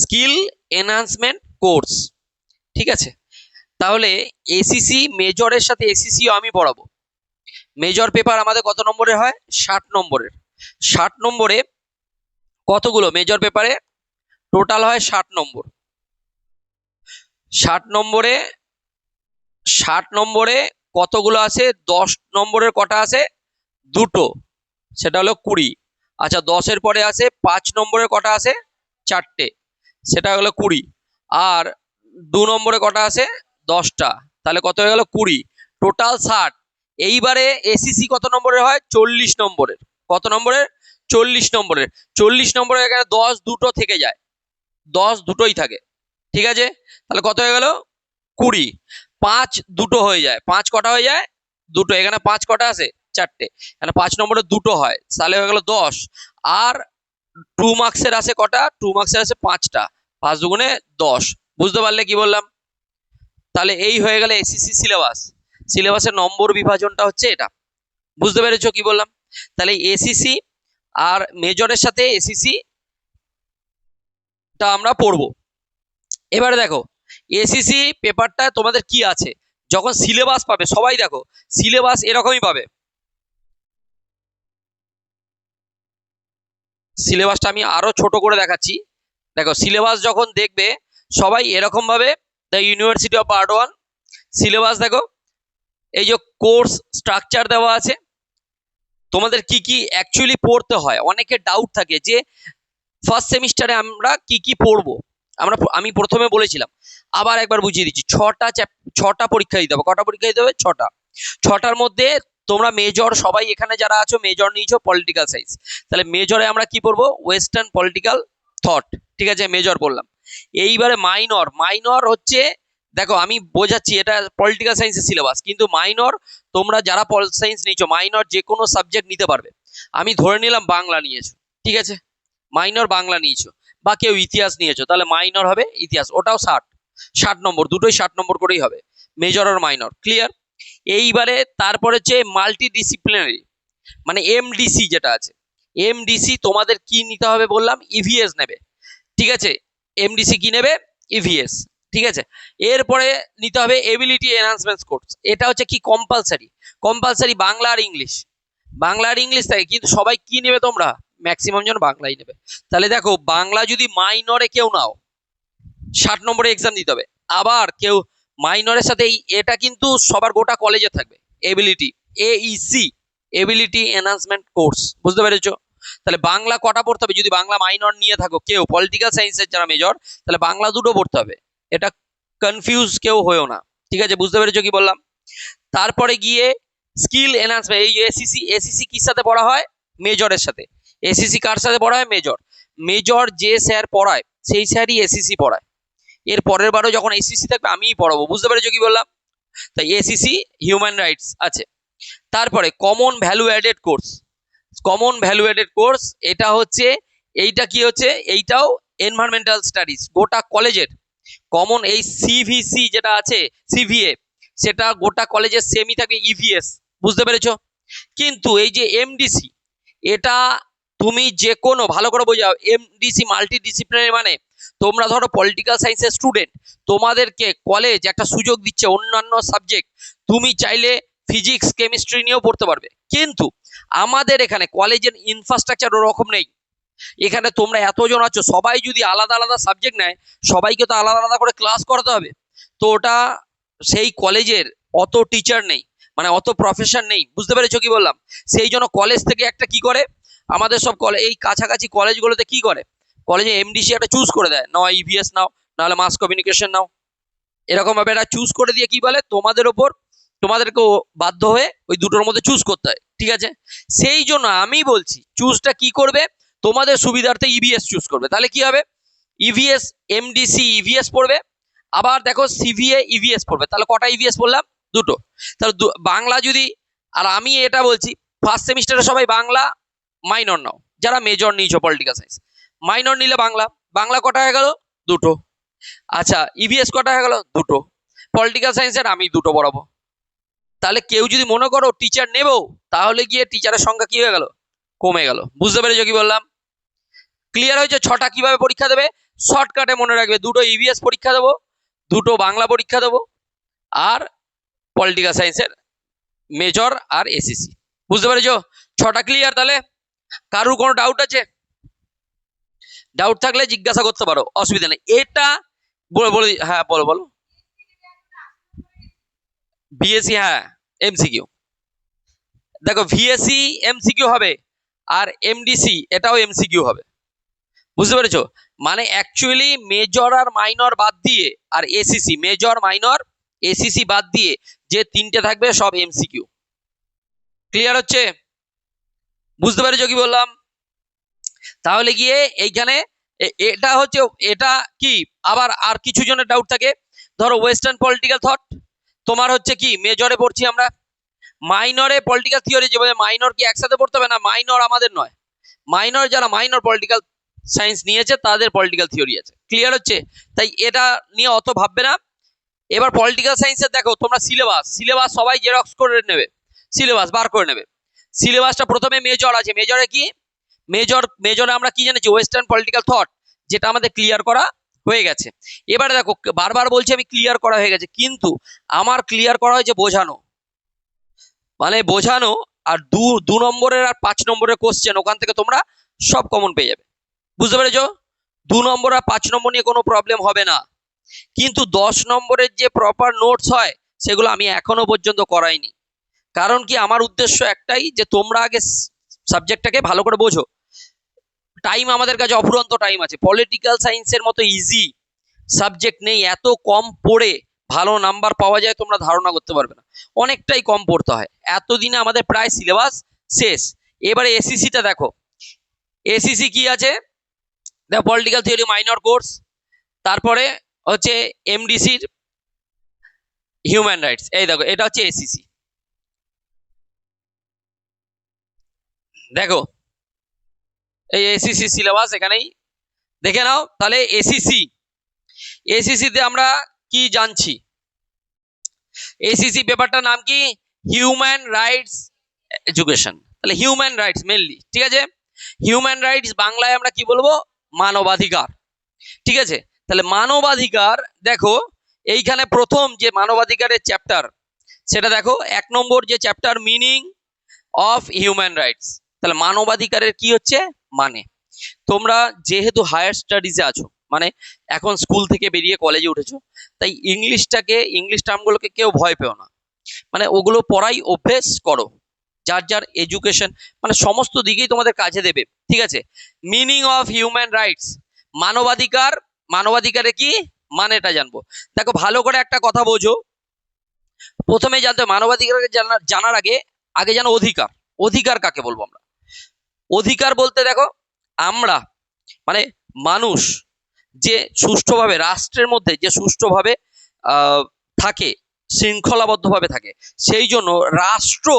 Skill enhancement course, ঠিক আছে। তাহলে এসিসি মেজরের সাথে এসিসিও আমি পড়াবো। মেজর পেপার আমাদের কত নম্বরের হয়? 60 নম্বরের। 60 নম্বরে কতগুলো মেজর পেপারে টোটাল হয়? 60 নম্বর। 60 নম্বরে 60 নম্বরে কতগুলো আছে? 10 নম্বরের কটা আছে? দুটো, সেটা হলো 20। আচ্ছা, 10-এর পরে আছে 5 নম্বরের কটা আছে? 4টে, সেটা হলো 20। আর 2 নম্বরে কটা আছে? 10টা, তাহলে কত হয়ে গেল? 20, টোটাল 60। এইবারে এসিসি কত নম্বরের হয়? 40 নম্বরের। কত নম্বরের? 40 নম্বরের। 40 নম্বরের এখানে 10 দুটো থেকে যায়, 10 দুটোই থাকে, ঠিক আছে। তাহলে কত হয়ে গেল? 20। 5 দুটো হয়ে যায়, 5 কটা হয়ে যায়? দুটো। এখানে 5 কটা আছে? 4টে। এখানে 5 নম্বরে দুটো হয়, তাহলে হয়ে গেল 10। আর 2 মার্কসের আছে কটা? 2 মার্কসের আছে 5টা, 5 দুগুণে 10। বুঝতে পারলে কি বললাম? তাহলে এই হয়ে গেল এসিসি সিলেবাস। সিলেবাসের নম্বর বিভাজনটা হচ্ছে এটা। বুঝতে পেরেছো কি বললাম? তাহলে এসিসি আর মেজরের সাথে এসিসি টা আমরা পড়বো। এবারে দেখো এসিসি পেপারটা তোমাদের কি আছে, যখন সিলেবাস পাবে সবাই দেখো সিলেবাস এরকমই পাবে। সিলেবাসটা আমি আরো ছোট করে দেখাচ্ছি। দেখো সিলেবাস যখন দেখবে সবাই এরকম ভাবে, the university of Burdwan syllabus দেখো, এই যে কোর্স স্ট্রাকচার দেওয়া আছে, তোমাদের কি কি অ্যাকচুয়ালি পড়তে হয়। অনেকের ডাউট থাকে যে ফার্স্ট সেমিস্টারে আমরা কি কি পড়বো। আমি প্রথমে বলেছিলাম, আবার একবার বুঝিয়ে দিচ্ছি। 6টা পরীক্ষা দিতে হবে। কটা পরীক্ষা দিতে হবে? 6টা। 6টার মধ্যে তোমরা মেজর সবাই এখানে যারা আছো মেজর নিয়েছো পলিটিক্যাল সায়েন্স, তাহলে মেজরে আমরা কি পড়বো? ওয়েস্টার্ন পলিটিক্যাল থট, ঠিক আছে, মেজর পড়লাম। এইবারে মাইনর হচ্ছে, দেখো আমি বোঝাচ্ছি এটা পলিটিক্যাল সায়েন্সের সিলেবাস, কিন্তু মাইনর তোমরা যারা পল সায়েন্স নিয়েছো মাইনর যে কোনো সাবজেক্ট নিতে পারবে। আমি ধরে নিলাম বাংলা নিয়েছো, ঠিক আছে, মাইনর বাংলা নিয়েছো, বা কেউ ইতিহাস নিয়েছো, তাহলে মাইনর হবে ইতিহাস, ওটাও 60 নম্বর, দুটোই 60 নম্বর করেই হবে, মেজর আর মাইনর। ক্লিয়ার? এইবারে তারপরে হচ্ছে মাল্টি ডিসিপ্লিনারি, মানে এমডিসি যেটা আছে, এমডিসি তোমাদের কি নিতে হবে বললাম? ইভিএস নেবে, ঠিক আছে। এমডিসি কি নেবে? ইভিএস, ঠিক আছে। এরপরে নিতে হবে এবিলিটি এনহান্সমেন্ট কোর্স, এটা হচ্ছে কি কম্পালসারি বাংলা আর ইংলিশ। বাংলা আর ইংলিশ থাকে, কিন্তু সবাই কি নেবে তোমরা? ম্যাক্সিমাম জন বাংলাই নেবে। তাহলে দেখো বাংলা যদি মাইনরে কেউ নাও 60 নম্বরে এক্সাম দিতে হবে। আবার কেউ মাইনরের সাথে এটা কিন্তু সবার গোটা কলেজে থাকবে, ability Aisi, ability enhancement course. বুঝতে পেরেছো? তাহলে বাংলা কটা পড়তে হবে? যদি বাংলা মাইনর নিয়ে থাকো কেউ, পলিটিক্যাল সায়েন্সের যারা মেজর, তাহলে বাংলা দুটো পড়তে হবে। এটা কনফিউজ কেউ হয়েও না, ঠিক আছে। বুঝতে পেরেছো কি বললাম? তারপরে গিয়ে স্কিল এনহান্সমেন্ট, এই এসিসি কির সাথে পড়া হয়? মেজরের সাথে। এসিসি কার সাথে পড়া হয়? মেজর যে স্যার পড়ায় সেই স্যারই এসিসি পড়ায়। এর পরের বারও যখন এসিসি থাকবে আমিই পড়াবো। বুঝতে পেরেছো কি বললাম? তাই এসিসি হিউম্যান রাইটস আছে। তারপরে কমন ভ্যালু অ্যাডেড কোর্স, এটা হচ্ছে, এইটা কি হচ্ছে? এইটাও এনভায়রনমেন্টাল স্টাডিজ, গোটা কলেজের কমন। এই সিভিসি যেটা আছে, সিভিএ, সেটা গোটা কলেজের সেমই থাকবে, ইভিএস। বুঝতে পেরেছো? কিন্তু এই যে এমডিসি, এটা তুমি যে কোনো, ভালো করে বোঝাও, এমডিসি মাল্টি ডিসিপ্লিনারি, মানে তোমরা ধরো পলিটিক্যাল সায়েন্সের স্টুডেন্ট, তোমাদেরকে কলেজ একটা সুযোগ দিচ্ছে অন্যান্য সাবজেক্ট তুমি চাইলে ফিজিক্স কেমিস্ট্রি নিয়েও পড়তে পারবে। কিন্তু আমাদের এখানে কলেজের ইনফ্রাস্ট্রাকচার ওরকম নেই। এখানে তোমরা এতজন আছো, সবাই যদি আলাদা আলাদা সাবজেক্ট নেয়, সবাইকে তো আলাদা আলাদা করে ক্লাস করাতে হবে। তো ওটা সেই কলেজের অত টিচার নেই, মানে অত প্রফেসর নেই। বুঝতে পেরেছো কি বললাম? সেই জন্য কলেজ থেকে একটা কি করে, আমাদের সব কলেজ, এই কাছাকাছি কলেজগুলোতে কি করে, কলেজে এমডিসি একটা চুজ করে দেয়, না ইভিএস নাও, নাহলে মাস কমিউনিকেশন নাও, এরকম ভাবে এটা চুজ করে দিয়ে কি বলে, তোমাদের ওপর, তোমাদেরকে বাধ্য হয়ে ওই দুটোর মধ্যে চুজ করতে হয়, ঠিক আছে। সেই জন্য আমি বলছি চুজটা কি করবে, তোমাদের সুবিধার্থে ইভিএস চুজ করবে। তাহলে কি হবে? ইভিএস, এমডিসি ইভিএস পড়বে, আবার দেখো সিভিএ ইভিএস পড়বে। তাহলে কটা ইভিএস বললাম? দুটো। তাহলে বাংলা যদি, আর আমি এটা বলছি ফার্স্ট সেমিস্টারে সবাই বাংলা মাইনর নাও, যারা মেজর নিয়েছো পলিটিক্যাল সায়েন্স, মাইনর নিলে বাংলা কটা হয়ে গেল? দুটো। আচ্ছা, ইভিএস কটা হয়ে গেল? দুটো। পলিটিক্যাল সায়েন্সের আমি দুটো পড়াবো। তাহলে কেউ যদি মনে করো টিচার নেবো, তাহলে গিয়ে টিচারের সংখ্যা কি হয়ে গেল? কমে গেল। বুঝতে পেরেছো কি বললাম? ক্লিয়ার হয়েছে? 6টা কিভাবে পরীক্ষা দেবে? শর্টকাটে মনে রাখবে, দুটো ইভিএস পরীক্ষা দেবো, দুটো বাংলা পরীক্ষা দেবো, আর পলিটিক্যাল সায়েন্সের মেজর আর এসিসি। বুঝতে পেরেছো? 6টা ক্লিয়ার? তাহলে কারুর কোনো ডাউট আছে? ডাউট থাকলে জিজ্ঞাসা করতে পারো, অসুবিধা নেই। এটা বলে হ্যাঁ, বলো বলো। বিএসসি, হ্যাঁ, এমসিকিউ। দেখো, ভিএসসি এমসিকিউ হবে, আর এমডিসি এটাও এমসিকিউ হবে। বুঝতে পেরেছো? মানে অ্যাকচুয়ালি মেজর আর মাইনর বাদ দিয়ে, আর এসিসি, মেজর মাইনর এসিসি বাদ দিয়ে যে 3টে থাকবে সব এমসিকিউ। ক্লিয়ার হচ্ছে? বুঝতে পেরেছো কি বললাম? তাহলে গিয়ে এইখানে এটা হচ্ছে, এটা কি আবার আর কিছু জনের ডাউট থাকে, ধরো ওয়েস্টার্ন পলিটিক্যাল থট তোমার হচ্ছে কি মেজরে পড়ছি আমরা, মাইনরে পলিটিক্যাল থিওরি, যে মাইনর কি একসাথে পড়তে হবে? না, মাইনর আমাদের নয়, মাইনর যারা মাইনর পলিটিক্যাল সায়েন্স নিয়েছে তাদের পলিটিক্যাল থিওরি আছে। ক্লিয়ার হচ্ছে? তাই এটা নিয়ে অত ভাববে না। এবার পলিটিক্যাল সায়েন্সের দেখো তোমরা সিলেবাস সবাই জেরক্স করে নেবে, সিলেবাস বার করে নেবে। সিলেবাসটা প্রথমে মেজর আছে, মেজরে কি মেজরে আমরা কি জেনেছি? ওয়েস্টার্ন পলিটিক্যাল থট, যেটা আমাদের ক্লিয়ার করা হয়ে গেছে। এবারে দেখো, বারবার বলছি আমি ক্লিয়ার করা হয়ে গেছে, কিন্তু আমার ক্লিয়ার করা হয়েছে বোঝানো, মানে বোঝানো। আর দু নম্বরের আর 5 নম্বরের কোশ্চেন ওখান থেকে তোমরা সব কমন পেয়ে যাবে। বুঝতে পেরেছো? 2 নম্বর আর 5 নম্বর নিয়ে কোনো প্রবলেম হবে না, কিন্তু 10 নম্বরের যে প্রপার নোটস হয় সেগুলো আমি এখনো পর্যন্ত করাইনি। কারণ কি, আমার উদ্দেশ্য একটাই, যে তোমরা আগে সাবজেক্টটাকে ভালো করে বোঝো। টাইম আমাদের কাছে অফুরন্ত টাইম আছে, পলিটিক্যাল সায়েন্সের মতো ইজি সাবজেক্ট নেই। এত কম পড়ে ভালো নাম্বার পাওয়া যায় তোমরা ধারণা করতে পারবে না, অনেকটাই কম পড়তে হয়। এতদিনে আমাদের প্রায় সিলেবাস শেষ। এবারে এসিসিটা দেখো, এসিসি কি আছে দেখো, পলিটিক্যাল থিওরি মাইনর কোর্স, তারপরে হচ্ছে এমডিসির হিউম্যান রাইটস। এই দেখো, এটা হচ্ছে এসিসি। দেখো, এই এসিসি সিলেবাস এখানেই দেখে নাও। তাহলে এসিসিতে আমরা কি জানছি? এসিসি পেপারটার নাম কি? Human rights education. তাহলে হিউম্যান রাইটস মেনলি, ঠিক আছে? হিউম্যান রাইটস বাংলায় আমরা কি বলবো? মানবাধিকার। ঠিক আছে? তাহলে মানবাধিকার দেখো, এইখানে প্রথম যে মানবাধিকারের চ্যাপ্টার, সেটা দেখো 1 নম্বর যে chapter, meaning of human rights. তাহলে মানবাধিকারের কি হচ্ছে মানে, তোমরা যেহেতু হায়ার স্টাডিজে আছো, মানে এখন স্কুল থেকে বেরিয়ে কলেজে উঠেছো, তাই ইংলিশ টার্মগুলোকে কেউ ভয় পেও না, মানে ওগুলো পড়াই অভ্যেস করো। যার যার এডুকেশন মানে সমস্ত দিকেই তোমাদের কাজে দেবে। ঠিক আছে? মিনিং অফ হিউম্যান রাইটস, মানবাধিকারে কি মানেটা জানবো। দেখো, ভালো করে একটা কথা বোঝো, প্রথমে জানতে মানবাধিকারকে জানার আগে জানো অধিকার কাকে বলবো আমরা? অধিকার বলতে দেখো, আমরা মানে মানুষ যে সুষ্ঠুভাবে রাষ্ট্রের মধ্যে যে সুষ্ঠুভাবে থাকে, শৃঙ্খলাবদ্ধভাবে থাকে, সেই জন্য রাষ্ট্র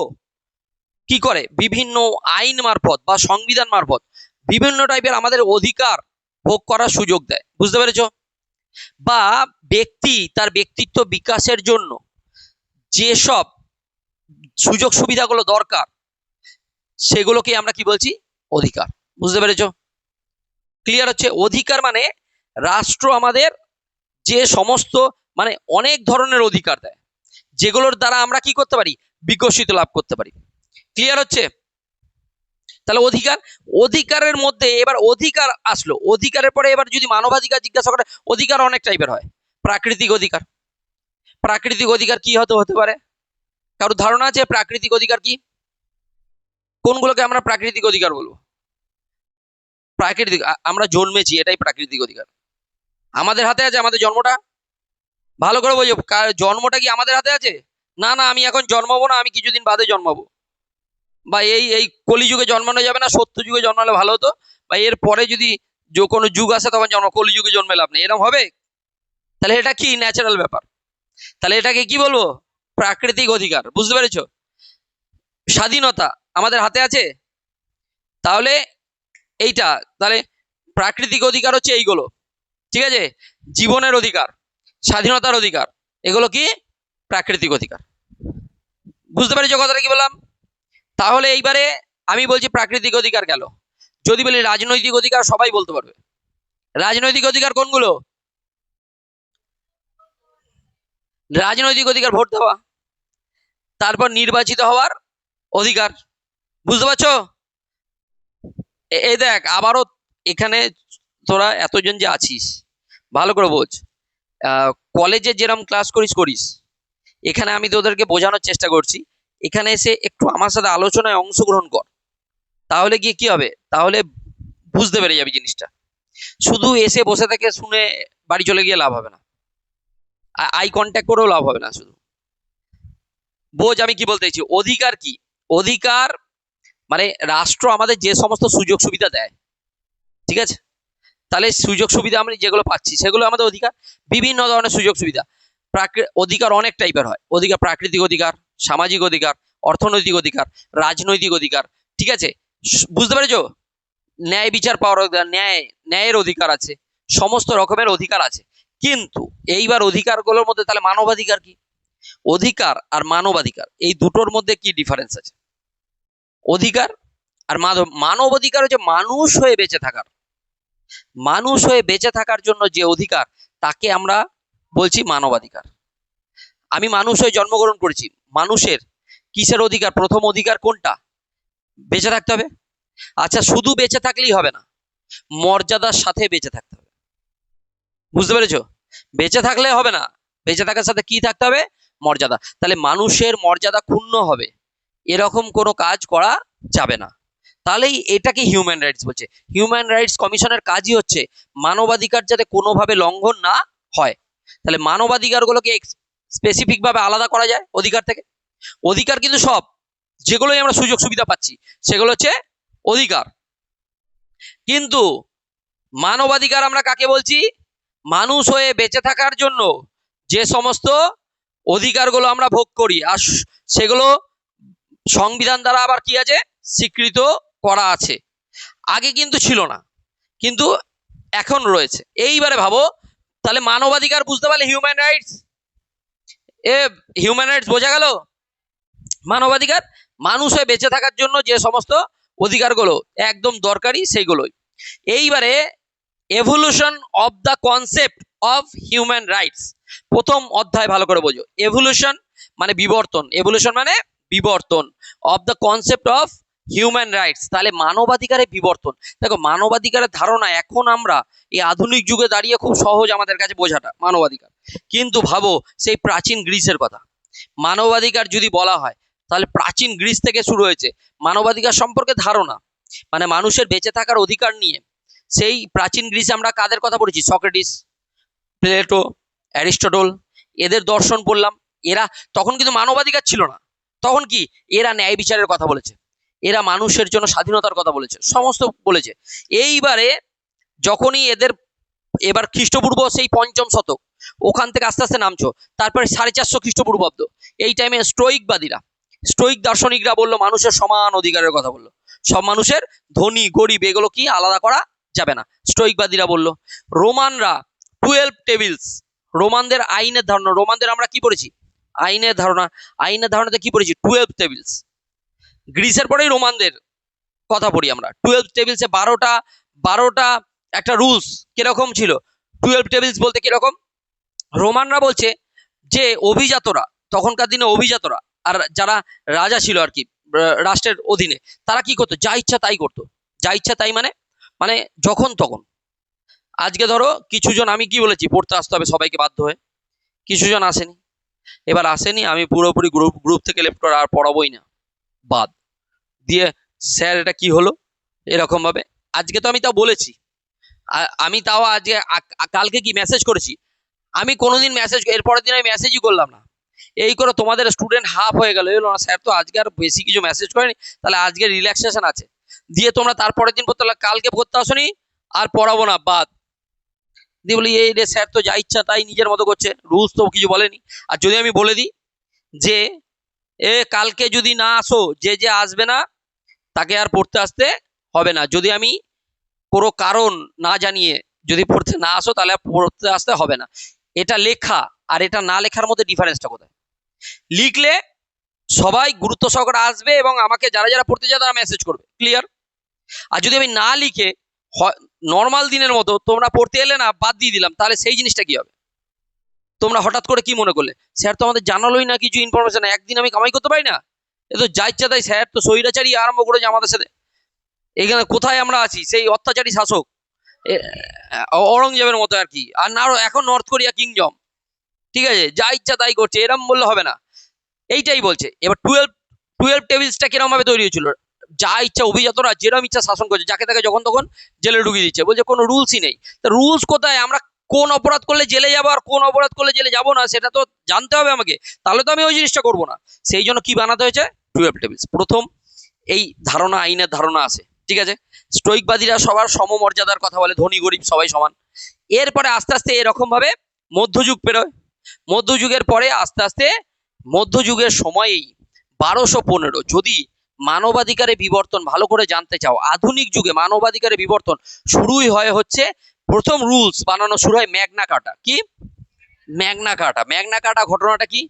কি করে? বিভিন্ন আইন মারফত বা সংবিধান মারফত বিভিন্ন টাইপের আমাদের অধিকার ভোগ করার সুযোগ দেয়। বুঝতে পেরেছো? বা ব্যক্তি তার ব্যক্তিত্ব বিকাশের জন্য যেসব সুযোগ সুবিধাগুলো দরকার, সেগুলোকে আমরা কি বলছি? অধিকার। বুঝতে পেরেছো? ক্লিয়ার হচ্ছে? অধিকার মানে রাষ্ট্র আমাদের যে সমস্ত মানে অনেক ধরনের অধিকার দেয়, যেগুলোর দ্বারা আমরা কি করতে পারি? বিকশিত লাভ করতে পারি। ক্লিয়ার হচ্ছে? তাহলে অধিকারের মধ্যে এবার অধিকার আসলো, অধিকারের পরে এবার যদি মানবাধিকার জিজ্ঞাসা করে, অধিকার অনেক টাইপের হয়। প্রাকৃতিক অধিকার কি হতে পারে? কারোর ধারণা আছে প্রাকৃতিক অধিকার কি? কোনগুলোকে আমরা প্রাকৃতিক অধিকার বলবো? আমরা জন্মেছি, এটাই প্রাকৃতিক অধিকার। আমাদের হাতে আছে আমাদের জন্মটা। ভালো করে বোঝো, জন্মটা কি আমাদের হাতে আছে? না না, আমি এখন জন্মাবো না, আমি কিছুদিন বাদে জন্মাবো, বা এই কলিযুগে জন্মানো যাবে না, সত্য যুগে জন্মালে ভালো হতো, বা এর পরে যদি কোনো যুগ আসে তখন কলিযুগে জন্মে লাভ নেই, এরকম হবে? তাহলে এটা কি ন্যাচারাল ব্যাপার? তাহলে এটাকে কি বলবো? প্রাকৃতিক অধিকার। বুঝতে পেরেছো? স্বাধীনতা আমাদের হাতে আছে, তাহলে এইটা, তাহলে প্রাকৃতিক অধিকার হচ্ছে এইগুলো। ঠিক আছে? জীবনের অধিকার, স্বাধীনতার অধিকার, এগুলো কি প্রাকৃতিক অধিকার। বুঝতে পেরেছো কথাটা কি বললাম? তাহলে এইবারে আমি বলছি প্রাকৃতিক অধিকার গেল। যদি বলি রাজনৈতিক অধিকার, সবাই বলতে পারবে রাজনৈতিক অধিকার কোনগুলো? রাজনৈতিক অধিকার, ভোট দেওয়া, তারপর নির্বাচিত হওয়ার অধিকার। বুঝতে পারছো? এই দেখ আবারও এখানে তোরা এতজন যে আছিস ভালো করে বোঝ। কলেজে যেরকম ক্লাস করিস করিস, এখানে আমি তোদেরকে বোঝানোর চেষ্টা করছি। এখানে এসে একটু আমার সাথে আলোচনায় অংশগ্রহণ কর, তাহলে গিয়ে কি হবে, তাহলে বুঝতে পেরে যাবি জিনিসটা। শুধু এসে বসে থেকে শুনে বাড়ি চলে গিয়ে লাভ হবে না, আই কন্ট্যাক্ট করেও লাভ হবে না। শুধু বোঝ আমি কি বলতে চাইছি। অধিকার কি? অধিকার মানে রাষ্ট্র আমাদের যে সমস্ত সুযোগ সুবিধা দেয়, ঠিক আছে? তাহলে সুযোগ সুবিধা আমরা যেগুলো পাচ্ছি সেগুলো আমাদের অধিকার। বিভিন্ন ধরনের সুযোগ সুবিধা। অধিকার অনেক টাইপের হয়। অধিকার প্রাকৃতিক অধিকার, সামাজিক অধিকার, অর্থনৈতিক অধিকার, রাজনৈতিক অধিকার, ঠিক আছে? বুঝতে পেরেছো? ন্যায় বিচার পাওয়ার অধিকার, ন্যায়ের অধিকার আছে, সমস্ত রকমের অধিকার আছে। কিন্তু এইবার অধিকারগুলোর মধ্যে তাহলে মানবাধিকার কি? অধিকার আর মানবাধিকার এই দুটোর মধ্যে কি ডিফারেন্স আছে? অধিকার আর মানব অধিকার হচ্ছে মানুষ হয়ে বেঁচে থাকার, মানুষ হয়ে বেঁচে থাকার জন্য যে অধিকার তাকে আমরা বলছি মানবাধিকার। আমি মানুষ হয়ে জন্মগ্রহণ করেছি, মানুষের কিসের অধিকার? প্রথম অধিকার কোনটা? বেঁচে থাকতে হবে। আচ্ছা, শুধু বেঁচে থাকলেই হবে না, মর্যাদার সাথে বেঁচে থাকতে হবে। বুঝতে পেরেছো? বেঁচে থাকলে হবে না, বেঁচে থাকার সাথে কি থাকতে হবে? মর্যাদা। তাহলে মানুষের মর্যাদা ক্ষুণ্ণ হবে এরকম কোনো কাজ করা যাবে না। তাহলেই এটাকে হিউম্যান রাইটস বলছে। হিউম্যান রাইটস কমিশনের কাজই হচ্ছে মানবাধিকার যাতে কোনোভাবে লঙ্ঘন না হয়। তাহলে মানবাধিকারগুলোকে স্পেসিফিক ভাবে আলাদা করা যায় অধিকার থেকে। অধিকার কিন্তু সব যেগুলোই আমরা সুযোগ সুবিধা পাচ্ছি সেগুলো হচ্ছে অধিকার। কিন্তু মানবাধিকার আমরা কাকে বলছি? মানুষ হয়ে বেঁচে থাকার জন্য যে সমস্ত অধিকারগুলো আমরা ভোগ করি, আর সেগুলো সংবিধান দ্বারা আবার কি আছে? স্বীকৃত করা আছে। আগে কিন্তু ছিল না, কিন্তু এখন রয়েছে। এইবারে ভাবো, তাহলে মানবাধিকার বুঝতে পারলে হিউম্যান রাইটস, হিউম্যান রাইটস বোঝা গেল। মানবাধিকার মানুষ হয়ে বেঁচে থাকার জন্য যে সমস্ত অধিকারগুলো একদম দরকারি সেইগুলোই। এইবারে evolution of the concept of human rights, প্রথম অধ্যায় ভালো করে বোঝো। এভলিউশন মানে বিবর্তন, এভলিউশন মানে বিবর্তন, of the concept of human rights, তাহলে মানবাধিকারের বিবর্তন। দেখো মানবাধিকারের ধারণা এখন আমরা এই আধুনিক যুগে দাঁড়িয়ে খুব সহজ আমাদের কাছে বোঝাটা মানবাধিকার, কিন্তু ভাবো সেই প্রাচীন গ্রিসের কথা। মানবাধিকার যদি বলা হয় তাহলে প্রাচীন গ্রিস থেকে শুরু হয়েছে মানবাধিকার সম্পর্কে ধারণা, মানে মানুষের বেঁচে থাকার অধিকার নিয়ে। সেই প্রাচীন গ্রিসে আমরা কাদের কথা পড়েছি? সক্রেটিস, প্লেটো, অ্যারিস্টটল, এদের দর্শন পড়লাম। এরা তখন কিন্তু মানবাধিকার ছিল না, তখন কি এরা ন্যায় বিচারের কথা বলেছে, এরা মানুষের জন্য স্বাধীনতার কথা বলেছে, সমস্ত বলেছে। এইবারে যখনই এবার খ্রিস্টপূর্ব সেই ৫ম শতক, ওখান থেকে আস্তে আস্তে নামছো, তারপরে 450 খ্রিস্টপূর্বাব্দ, এই টাইমে স্টোইক দার্শনিকরা বললো মানুষের সমান অধিকারের কথা বললো, সব মানুষের ধনী গরিব এগুলো কি আলাদা করা যাবে না, স্টোইকবাদীরা বললো। রোমানরা 12 টেবিলস, রোমানদের আইনের ধারণা, রোমানদের আমরা কি পড়েছি? আইনের ধারণা, আইনের ধারণাতে কি পড়েছি? 12 টেবিলস। গ্রিসের পরেই রোমানদের কথা পড়ি আমরা। 12 টেবিলসে 12টা একটা রুলস কিরকম ছিল? 12 টেবিলস বলতে কিরকম? রোমানরা বলছে যে অভিজাতরা, তখনকার দিনে অভিজাতরা আর যারা রাজা ছিল আর কি রাষ্ট্রের অধীনে, তারা কি করতো? যা ইচ্ছা তাই করতো। যা ইচ্ছা তাই মানে মানে যখন তখন। আজকে ধরো কিছুজন, আমি কি বলেছি পড়তে আসতে হবে সবাইকে বাধ্য হয়ে, কিছুজন আসেনি, এবার আসেনি, আমি পুরোপুরি গ্রুপ থেকে লেফট করে আর পড়াবোই না, বাদ দিয়ে স্যার এটা কি হলো এরকম ভাবে। আজকে তো আমি তাও বলেছি, আমি তাও আজকে কালকে কি মেসেজ করেছি, আমি কোনোদিন মেসেজ এরপরের দিন আমি মেসেজই করলাম না। এই করে তোমাদের স্টুডেন্ট হাফ হয়ে গেল, এলো না স্যার তো আজকে আর বেশি কিছু মেসেজ করেনি, তাহলে আজকে রিল্যাক্সেশন আছে, দিয়ে তোমরা তারপরের দিন পড়তে, কালকে পড়তে আসনি আর পড়াবো না, বাদ দিয়ে বলি এই রে স্যার তো যা ইচ্ছা তাই নিজের মতো করছে, রুলস তো কিছু বলেনি। আর যদি আমি বলে দিই যে কালকে যদি না আসো, যে আসবে না তাকে আর পড়তে আসতে হবে না, যদি আমি কোনো কারণ না জানিয়ে যদি পড়তে না আসো তাহলে পড়তে আসতে হবে না, এটা লেখা আর এটা না লেখার মধ্যে ডিফারেন্সটা কোথায়? লিখলে সবাই গুরুত্ব সহকারে আসবে এবং আমাকে যারা যারা পড়তে যায় তারা মেসেজ করবে, ক্লিয়ার। আর যদি আমি না লিখে নর্মাল দিনের মতো তোমরা পড়তে এলে না, বাদ দিয়ে দিলাম, তাহলে সেই জিনিসটা কি হবে? তোমরা হঠাৎ করে কি মনে করলে স্যার তো আমাদের জানালোই না কিছু ইনফরমেশন, একদিন আমি কামাই করতে পারি না, এ তো যা ইচ্ছা তাই, স্যার তো স্বৈরাচারী আরম্ভ করেছে আমাদের সাথে। এখানে কোথায় আমরা আছি? সেই অত্যাচারী শাসক ঔরঙ্গজেবের মতো আর কি, আর না এখন নর্থ কোরিয়া কিংডম, ঠিক আছে, যা ইচ্ছা তাই করছে, এরম বললে হবে না। এইটাই বলছে। এবার টুয়েলভ টেবিলসটা কিরকম ভাবে তৈরি হয়েছিল? যা ইচ্ছা অভিজাতরা যেরকম ইচ্ছা শাসন করছে, যাকে তাকে যখন তখন জেলে ঢুকিয়ে দিচ্ছে, বলছে কোনো রুলসই নেই। তা রুলস কোথায়? আমরা কোন অপরাধ করলে জেলে যাবো আর কোন অপরাধ করলে জেলে যাবো না সেটা তো জানতে হবে আমাকে, তাহলে তো আমি ওই জিনিসটা করবো না। সেই জন্য কি বানাতে হয়েছে? Twelve tables. প্রথম এই ধারণা, আইনের ধারণা আছে, ঠিক আছে। স্টোইকবাদীরা সবার সমমর্যাদার কথা বলে, ধনী গরিব সবাই সমান। এরপরে আস্তে আস্তে এরকম ভাবে মধ্যযুগ পেরোয়। মধ্যযুগের পরে আস্তে আস্তে মধ্যযুগের সময়েই 1215, যদি মানবাধিকারের বিবর্তন ভালো করে জানতে চাও, আধুনিক যুগে মানবাধিকারের বিবর্তন শুরুই হয় হচ্ছে, প্রথম রুলস বানানো শুরু হয় ম্যাগনা কার্টা। কি ম্যাগনা কার্টা? ম্যাগনা কার্টা ঘটনাটা কি?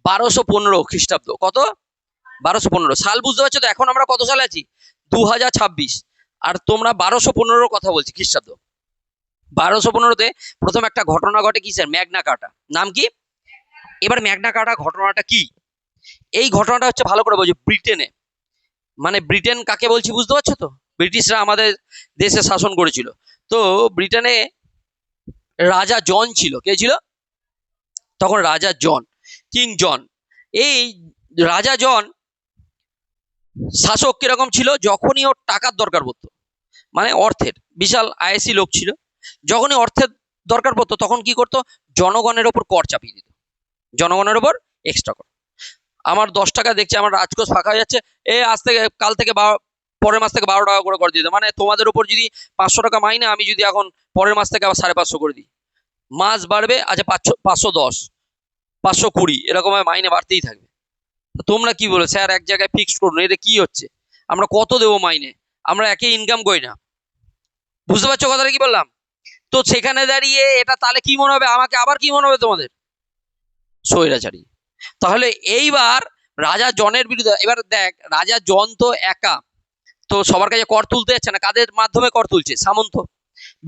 1215 খ্রিস্টাব্দ। কত? 1215 সাল। বুঝতে পারছো তো? এখন আমরা কত সালে আছি? 2026। আর তোমরা 1215 কথা বলছি খ্রিস্টাব্দ। 1215-তে প্রথম একটা ঘটনা ঘটে, কিসের? ম্যাগনা কার্টা। নাম কি? এবার ম্যাগনা কার্টা ঘটনাটা কি? এই ঘটনাটা হচ্ছে, ভালো করে বলছি, ব্রিটেনে, মানে ব্রিটেন কাকে বলছি বুঝতে পারছো তো? ব্রিটিশরা আমাদের দেশে শাসন করেছিল। তো ব্রিটেনে রাজা জন ছিল। কে ছিল তখন? রাজা জন, কিং জন। এই রাজা জন শাসক কিরকম ছিল? যখনই ওর টাকার দরকার পড়তো, মানে অর্থের, বিশাল আয়াসী লোক ছিল, যখনই অর্থের দরকার পড়তো তখন কি করতো? জনগণের ওপর কর চাপিয়ে দিত, জনগণের ওপর এক্সট্রা কর। আমার 10 টাকা দেখছি, আমার রাজকোষ ফাঁকা হয়ে যাচ্ছে, আজ থেকে কাল থেকে পরের মাস থেকে 12 টাকা করে কর দিতে, মানে তোমাদের উপর যদি 500 টাকা মাইনে, আমি যদি এখন পরের মাস থেকে আবার 550 করে দিই, মাস বাড়বে, আচ্ছা 510, 520, এরকম মাইনে বাড়তেই থাকবে। তোমরা কি বলো? স্যার এক জায়গায় ফিক্সড করুন, এটা কি হচ্ছে? আমরা কত দেবো মাইনে? আমরা একই ইনকাম করি না। বুঝতে পারছো কথাটা কি বললাম? তো সেখানে দাঁড়িয়ে এটা তাহলে কি মনে হবে আমাকে? আবার কি মনে হবে তোমাদের? স্বৈরাচারী। তাহলে এইবার রাজা জনের বিরুদ্ধে, এবার দেখ, রাজা জন তো একা, তো সবার কাছে কর তুলতে যাচ্ছে না, কাদের মাধ্যমে কর তুলছে? সামন্ত।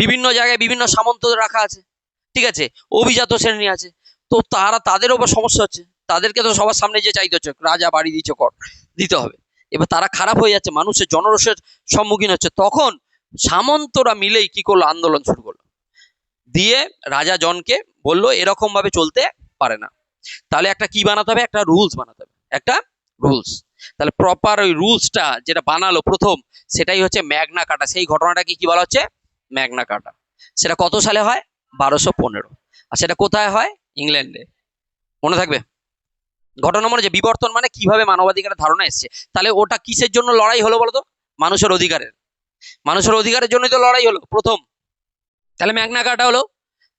বিভিন্ন জায়গায় বিভিন্ন সামন্ত রাখা আছে, ঠিক আছে, অভিজাত শ্রেণী আছে, তো তাদের উপর সমস্যা হচ্ছে, তাদেরকে তো সবার সামনে যে চাইতে হচ্ছে, রাজা বাড়ি দিচ্ছে, কর দিতে হবে। এবার তারা খারাপ হয়ে যাচ্ছে, মানুষের জনরোষের সম্মুখীন হচ্ছে, তখন সামন্তরা মিলেই কি করলো? আন্দোলন শুরু করলো, দিয়ে রাজা জনকে বললো এরকম ভাবে চলতে পারে না, তাহলে একটা কি বানাতে হবে? একটা রুলস বানাতে হবে, একটা রুলস। তাহলে প্রপার ওই রুলসটা যেটা বানালো প্রথম, সেটাই হচ্ছে ম্যাগনা কার্টা। সেই ঘটনাটাকে কি বলা হচ্ছে? ম্যাগনা কার্টা। সেটা কত সালে হয়? 1215। আর সেটা কোথায় হয়? ইংল্যান্ডে। মনে থাকবে ঘটনা, মনে যে বিবর্তন মানে কিভাবে মানবাধিকারের ধারণা এসছে। তাহলে ওটা কিসের জন্য লড়াই হলো বলতো? মানুষের অধিকারের। মানুষের অধিকারের জন্যই তো লড়াই হলো প্রথম। তাহলে ম্যাগনা কার্টা হলো।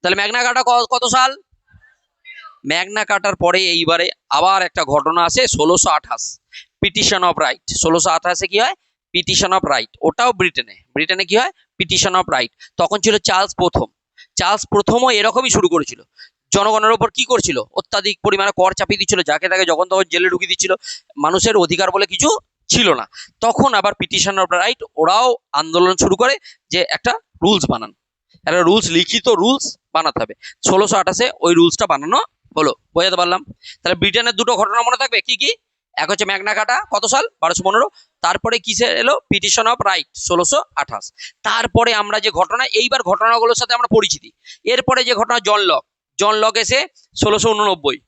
তাহলে ম্যাগনা কার্টা কত সাল? ম্যাগনা কার্টার পরে এইবারে আবার একটা ঘটনা আছে, 1628, পিটিশন অফ রাইট। 1628-এ কি হয়? Petition of right. ওটাও ব্রিটেনে। ব্রিটেনে কি হয়? Petition of right. তখন ছিল চার্লস প্রথম। চার্লস প্রথমও এরকমই শুরু করেছিল, জনগণের ওপর কি করছিল? অত্যাধিক পরিমাণে কর চাপিয়ে দিচ্ছিল, যাকে তাকে যখন তখন জেলে ঢুকিয়ে দিচ্ছিল, মানুষের অধিকার বলে কিছু ছিল না। তখন আবার পিটিশন অফ রাইট, ওরাও আন্দোলন শুরু করে যে একটা রুলস বানান, একটা রুলস, লিখিত রুলস বানাতে হবে। 1628-এ ওই রুলসটা বানানো হলো। বোঝাতে পারলাম? তাহলে ব্রিটেনের দুটো ঘটনা মনে থাকবে, কি কি? এক হচ্ছে ম্যাগনা কার্টা, কত সাল? 1215। তারপরে কিসে এলো? Petition of right, 1628। তারপরে আমরা যে ঘটনা, এইবার ঘটনাগুলোর সাথে আমরা পরিচিতি। এরপরে যে ঘটনা, জন লক এসে 1689,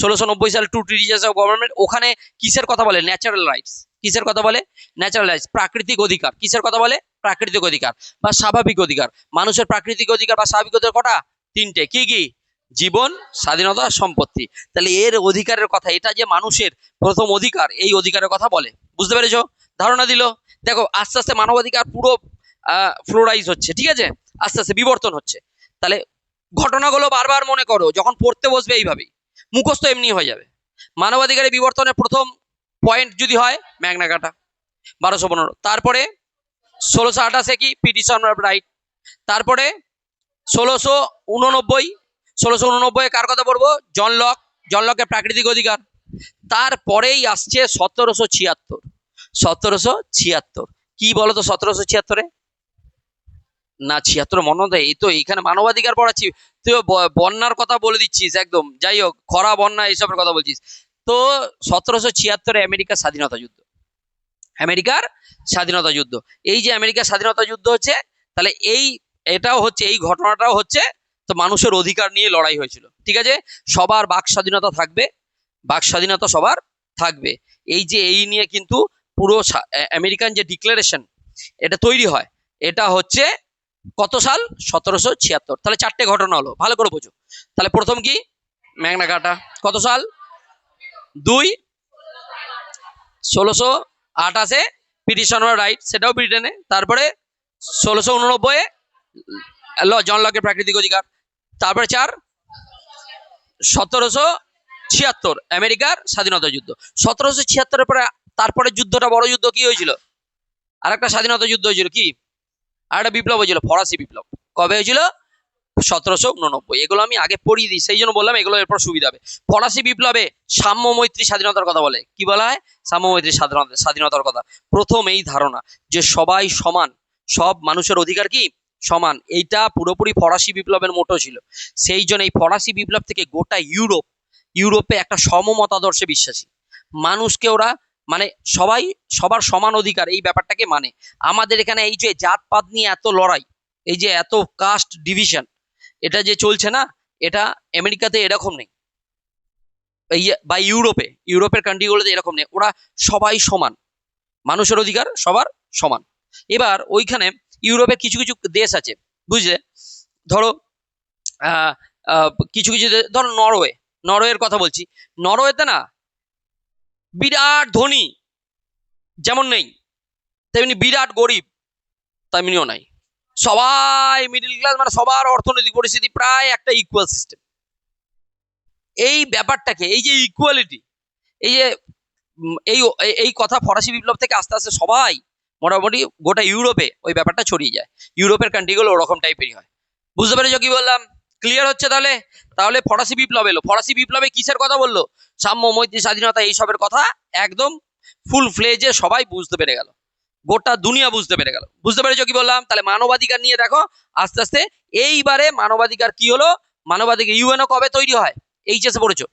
1690 সাল, টু ট্রিটিস অফ গভর্নমেন্ট। ওখানে কিসের কথা বলে? Natural rights. কিসের কথা বলে? ন্যাচারাল রাইটস, প্রাকৃতিক অধিকার। কিসের কথা বলে? প্রাকৃতিক অধিকার বা স্বাভাবিক অধিকার। মানুষের প্রাকৃতিক অধিকার বা স্বাভাবিক অধিকার কটা? তিনটে। কি কি? জীবন, স্বাধীনতা, সম্পত্তি। তাহলে এর অধিকারের কথা, এটা যে মানুষের প্রথম অধিকার, এই অধিকারের কথা বলে। বুঝতে পেরেছো? ধারণা দিল। দেখো আস্তে আস্তে মানবাধিকার পুরো ফ্লোরাইজ হচ্ছে, ঠিক আছে, আস্তে আস্তে বিবর্তন হচ্ছে। তাহলে ঘটনাগুলো বারবার মনে করো, যখন পড়তে বসবে এইভাবেই মুখস্থ এমনি হয়ে যাবে। মানবাধিকারের বিবর্তনের প্রথম পয়েন্ট যদি হয় ম্যাগনা কার্টা, 1215। তারপরে 1628-এ কি? Petition of right. তারপরে 1689, 1689-এ কার কথা বলবো? John Locke. জন লকের প্রাকৃতিক অধিকার। তারপরেই আসছে 1776। 1776 কি বলতো? 1776-এ না 76 মনে হয়, এই তো এইখানে মানবাধিকার পড়াচ্ছি, তুই বন্যার কথা বলে দিচ্ছিস একদম। যাই হোক, খরা বন্যা এইসবের কথা বলছিস। তো 1776 আমেরিকার স্বাধীনতা যুদ্ধ, আমেরিকার স্বাধীনতা যুদ্ধ। এই যে আমেরিকার স্বাধীনতা যুদ্ধ হচ্ছে, তাহলে এটাও হচ্ছে, এই ঘটনাটাও হচ্ছে তো মানুষের অধিকার নিয়ে লড়াই হয়েছিল। ঠিক আছে, সবার বাক স্বাধীনতা থাকবে, বাক স্বাধীনতা সবার থাকবে। এই যে এই নিয়ে কিন্তু পুরো আমেরিকান যে ডিক্লারেশন এটা তৈরি হয়, এটা হচ্ছে কত সাল? 1776। তাহলে চারটে ঘটনা হলো, ভালো করে বোঝো। তাহলে প্রথম কি? ম্যাগনা কার্টা। কত সাল? 2 1628 পিটিশন অফ রাইট, সেটাও ব্রিটেনে। তারপরে 1689 জন লকের প্রাকৃতিক অধিকার। তারপরে 4 1776 আমেরিকার স্বাধীনতা যুদ্ধ। 1776 পরে তারপরে যুদ্ধটা, বড় যুদ্ধ কি হয়েছিল? আর একটা স্বাধীনতা যুদ্ধ হয়েছিল, কি আর একটা বিপ্লব হয়েছিল, ফরাসি বিপ্লব। কবে হয়েছিল? 1789। এগুলো আমি আগে পড়িয়ে দিই, সেই জন্য বললাম এগুলো এরপর সুবিধা হবে। ফরাসি বিপ্লবে সাম্য মৈত্রী স্বাধীনতার কথা বলে। কি বলা হয়? সাম্য মৈত্রী স্বাধীনতার কথা। প্রথম এই ধারণা যে সবাই সমান, সব মানুষের অধিকার কি সমান, এইটা পুরোপুরি ফরাসি বিপ্লবের মোটো ছিল। সেই জন্য এই ফরাসি বিপ্লব থেকে গোটা ইউরোপে একটা সমমতাদর্শে বিশ্বাসী মানুষকে ওরা মানে সবাই সবার সমান অধিকার, এই ব্যাপারটাকে মানে। আমাদের এখানে এই যে জাতপাত নিয়ে এত লড়াই, এই যে এত কাস্ট ডিভিশন, এটা যে চলছে না, এটা আমেরিকাতে এরকম নেই, বা ইউরোপের কান্ট্রিগুলোতে এরকম নেই। ওরা সবাই সমান, মানুষের অধিকার সবার সমান। এবার ওইখানে ইউরোপে কিছু কিছু দেশ আছে, বুঝলে, ধরো কিছু কিছু ধরো নরওয়ের কথা বলছি। নরওয়েতে না বিরাট ধনী যেমন নেই, তেমনি বিরাট গরিব তেমনিও নাই। সবাই মিডিল ক্লাস, মানে সবার অর্থনৈতিক পরিস্থিতি প্রায় একটা ইকুয়াল সিস্টেম। এই ব্যাপারটাকে, এই যে ইকুয়ালিটি, এই যে এই এই কথা ফরাসি বিপ্লব থেকে আস্তে আস্তে সবাই মোটামুটি গোটা ইউরোপে ওই ব্যাপারটা ছড়িয়ে যায়। ইউরোপের কান্ট্রিগুলো ওরকম টাইপেরই হয়। বুঝতে পেরেছো কি বললাম? ক্লিয়ার হচ্ছে? তাহলে তাহলে ফরাসি বিপ্লব এলো, ফরাসি বিপ্লবে কিসের কথা বললো? সাম্য মৈত্রী স্বাধীনতা এইসবের কথা একদম ফুল ফ্লেজে সবাই বুঝতে পেরে গেল, গোটা দুনিয়া বুঝতে পেরে গেল। বুঝতে পেরেছো কি বললাম? তাহলে মানবাধিকার নিয়ে দেখো আস্তে আস্তে এইবারে মানবাধিকার কি হলো। মানবাধিকার ইউএনও কবে তৈরি হয়? এইচএসে পড়েছো।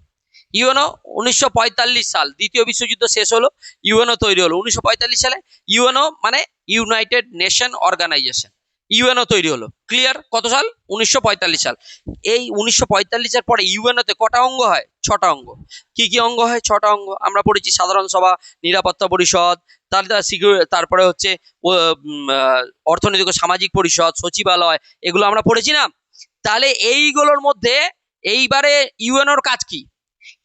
ইউএনও 1945 সাল, দ্বিতীয় বিশ্বযুদ্ধ শেষ হলো, ইউএনও তৈরি হলো 1945 সালে। ইউএনও মানে ইউনাইটেড নেশন অর্গানাইজেশন, ইউএনও তৈরি হলো। ক্লিয়ার? কত সাল? 1945 সাল। এই 1945-এর পরে ইউএনওতে কটা অঙ্গ হয়? 6টা অঙ্গ। কি কি অঙ্গ হয়? 6টা অঙ্গ আমরা পড়েছি। সাধারণ সভা, নিরাপত্তা পরিষদ, তারপরে হচ্ছে অর্থনৈতিক ও সামাজিক পরিষদ, সচিবালয়, এগুলো আমরা পড়েছি না? তাহলে এইগুলোর মধ্যে এইবারে ইউএনওর কাজ কি?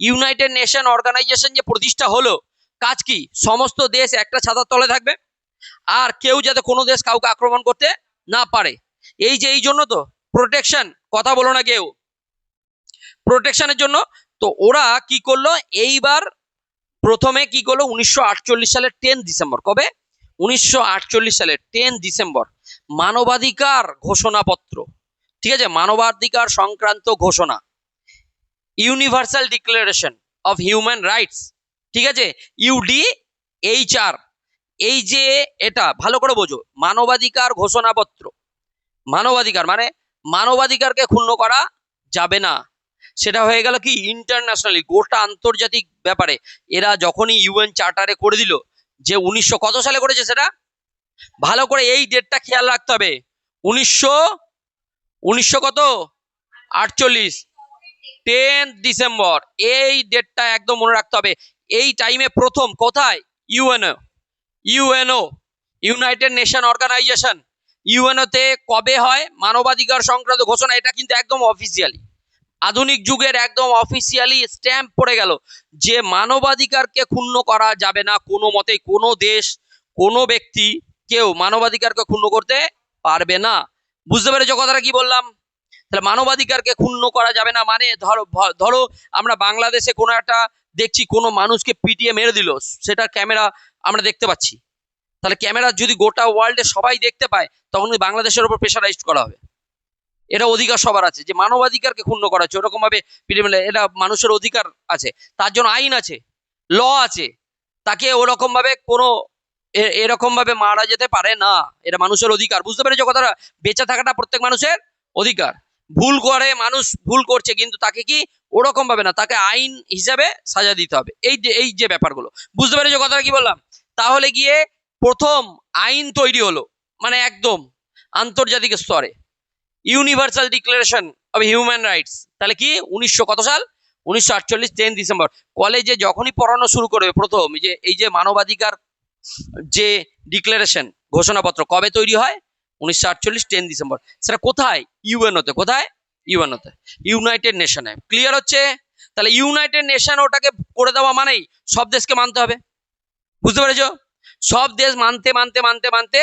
ইউনাইটেড নেশন অর্গানাইজেশন যে প্রতিষ্ঠা হলো, কাজ কি? সমস্ত দেশ একটা ছাতার তলে থাকবে, আর কেউ যাতে কোনো দেশ কাউকে আক্রমণ করতে না পারে। এই জন্য তো প্রোটেকশন, কথা বলো না কেউ, প্রোটেকশনের জন্য। তো ওরা কি করলো এইবার? প্রথমে কি করলো? 1948 সালের 10 ডিসেম্বর। কবে? 1948 সালের 10 ডিসেম্বর মানবাধিকার ঘোষণাপত্র, ঠিক আছে, মানবাধিকার সংক্রান্ত ঘোষণা, universal declaration of human rights, ঠিক আছে, ইউডিএইচআর। এই যে এটা ভালো করে বোঝো, মানবাধিকার ঘোষণাপত্র, মানবাধিকার মানে মানবাধিকারকে ক্ষুণ্ণ করা যাবে না। সেটা হয়ে গেল কি ইন্টারন্যাশনালি, গোটা আন্তর্জাতিক ব্যাপারে। এরা যখনই ইউএন চার্টারে করে দিল, যে 1900 কত সালে করেছে সেটা ভালো করে এই ডেটটা খেয়াল রাখতে হবে। 1900 কত? 48, 10 ডিসেম্বর, এই ডেটটা একদম মনে রাখতে হবে। এই টাইমে প্রথম কোথায়? ইউএনও, ইউনাইটেড নেশন অর্গানাইজেশন, ইউএনওতে কবে হয় মানবাধিকার সংক্রান্ত ঘোষণা? এটা কিন্তু একদম অফিসিয়ালি, আধুনিক যুগের একদম অফিসিয়ালি স্ট্যাম্প পড়ে গেল যে মানবাধিকারকে ক্ষুণ্ণ করা যাবে না কোনো মতেই। কোনো দেশ, কোনো ব্যক্তি, কেউ মানবাধিকারকে ক্ষুণ্ণ করতে পারবে না। বুঝতে পেরেছো কথাটা কি বললাম? তাহলে মানবাধিকারকে ক্ষুণ্ণ করা যাবে না মানে ধরো আমরা বাংলাদেশে কোনো একটা দেখছি কোনো মানুষকে পিটিয়ে মেরে দিল, সেটা ক্যামেরা আমরা দেখতে পাচ্ছি। তাহলে ক্যামেরা যদি গোটা ওয়ার্ল্ডে সবাই দেখতে পায়, তখন বাংলাদেশের উপর প্রেশারাইজড করা হবে। এটা অধিকার সবার আছে যে মানবাধিকারকে ক্ষুণ্ণ করা হচ্ছে, ওরকম ভাবে পিটিয়ে মেরে, এটা মানুষের অধিকার আছে, তার জন্য আইন আছে, ল আছে, তাকে ওরকম ভাবে কোনো এরকম ভাবে মারা যেতে পারে না, এটা মানুষের অধিকার। বুঝতে পেরেছো কথাটা? বেঁচে থাকাটা প্রত্যেক মানুষের অধিকার। ভুল করে মানুষ, ভুল করছে, কিন্তু তাকে কি ওরকম ভাবে না, তাকে আইন হিসাবে সাজা দিতে হবে। এই যে ব্যাপারগুলো, বুঝতে পেরেছো কথাটা কি বললাম? তাহলে গিয়ে প্রথম আইন তৈরি হলো, মানে একদম আন্তর্জাতিক স্তরে, universal declaration of human rights. তাহলে কি 1900 কত সাল? 1948 10 ডিসেম্বর। কলেজে যখনই পড়ানো শুরু করবে প্রথম এই যে মানবাধিকার যে ডিক্লারেশন, ঘোষণাপত্র কবে তৈরি হয়? 1948 10 ডিসেম্বর। সেটা কোথায়? ইউএনওতে। কোথায়? ইউএনওতে, ইউনাইটেড নেশনে। ক্লিয়ার হচ্ছে? তাহলে ইউনাইটেড নেশন ওটাকে করে দেওয়া মানেই সব দেশকে মানতে হবে। বুঝতে পেরেছো? সব দেশ মানতে মানতে মানতে মানতে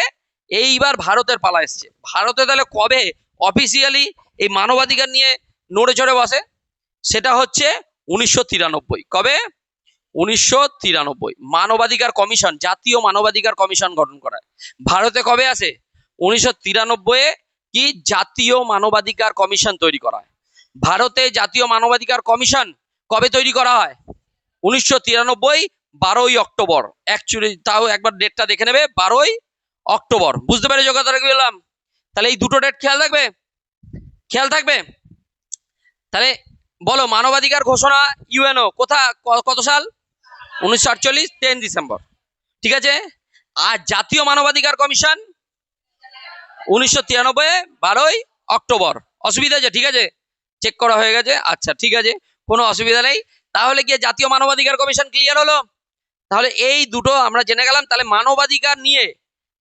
এইবার ভারতের পালা এসছে। ভারতে তাহলে কবে অফিসিয়ালি এই মানবাধিকার নিয়ে নড়ে চড়ে বসে? সেটা হচ্ছে 1993। কবে? 1993 মানবাধিকার কমিশন, জাতীয় মানবাধিকার কমিশন গঠন করা হয়। ভারতে কবে আসে? 1993 কি জাতীয় মানবাধিকার কমিশন তৈরি করা হয়। ভারতে জাতীয় মানবাধিকার কমিশন কবে তৈরি করা হয়? 1993 12ই অক্টোবর। অ্যাকচুয়ালি তাও একবার ডেটটা দেখে নেবে, 12ই অক্টোবর। বুঝতে পেরেছো কথাটা কি বললাম? তাহলে এই দুটো ডেট খেয়াল থাকবে, খেয়াল থাকবে। তাহলে বলো, মানবাধিকার ঘোষণা ইউএনও কত সাল? 1948 10 ডিসেম্বর। ঠিক আছে। আর জাতীয় মানবাধিকার কমিশন 1993 12ই অক্টোবর। অসুবিধা আছে? ঠিক আছে, চেক করা হয়ে গেছে। আচ্ছা ঠিক আছে, কোনো অসুবিধা নেই। তাহলে গিয়ে জাতীয় মানবাধিকার কমিশন ক্লিয়ার হলো। তাহলে এই দুটো আমরা জেনে গেলাম। তাহলে মানবাধিকার নিয়ে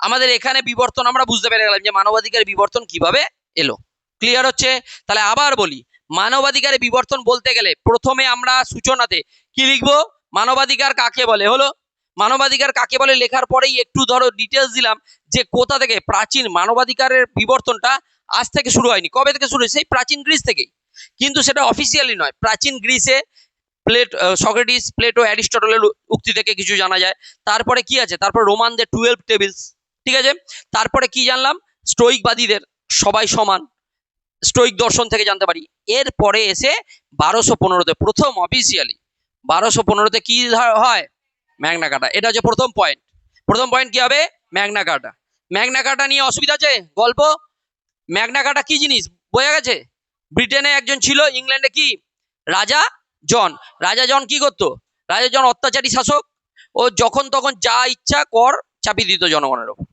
আমাদের এখানে বিবর্তন আমরা বুঝতে পেরে গেলাম যে মানবাধিকারের বিবর্তন কিভাবে এলো। ক্লিয়ার হচ্ছে? তাহলে আবার বলি, মানবাধিকারের বিবর্তন বলতে গেলে প্রথমে আমরা সূচনাতে কি লিখবো? মানবাধিকার কাকে বলে হলো। মানবাধিকার কাকে বলে লেখার পরেই একটু ধরো ডিটেলস দিলাম যে কোথা থেকে প্রাচীন মানবাধিকারের বিবর্তনটা আজ থেকে শুরু হয়নি। কবে থেকে শুরু হয়েছে? সেই প্রাচীন গ্রিস থেকেই, কিন্তু সেটা অফিসিয়ালি নয়। প্রাচীন গ্রিসে সক্রেটিস, প্লেটো, অ্যারিস্টটলের উক্তি থেকে কিছু জানা যায়। তারপরে কি আছে? তারপর রোমানদের 12 টেবিলস। ঠিক আছে। তারপরে কি জানলাম? স্টোইকবাদীদের সবাই সমান, স্টোইক দর্শন থেকে জানতে পারি। এরপরে এসে 1215-তে প্রথম অফিসিয়ালি 1215-তে কি হয়? ম্যাগনা কার্টা। এটা হচ্ছে প্রথম পয়েন্ট। প্রথম পয়েন্ট কি হবে? ম্যাগনা কার্টা। ম্যাগনা কার্টা নিয়ে অসুবিধা আছে? গল্প, ম্যাগনা কার্টা কি জিনিস বোঝা গেছে? ব্রিটেনে একজন ছিল, ইংল্যান্ডে কি রাজা জন। রাজা জন কি করতো? রাজা জন অত্যাচারী শাসক। ও যখন তখন যা ইচ্ছা কর চাপিয়ে দিত জনগণের ওপর।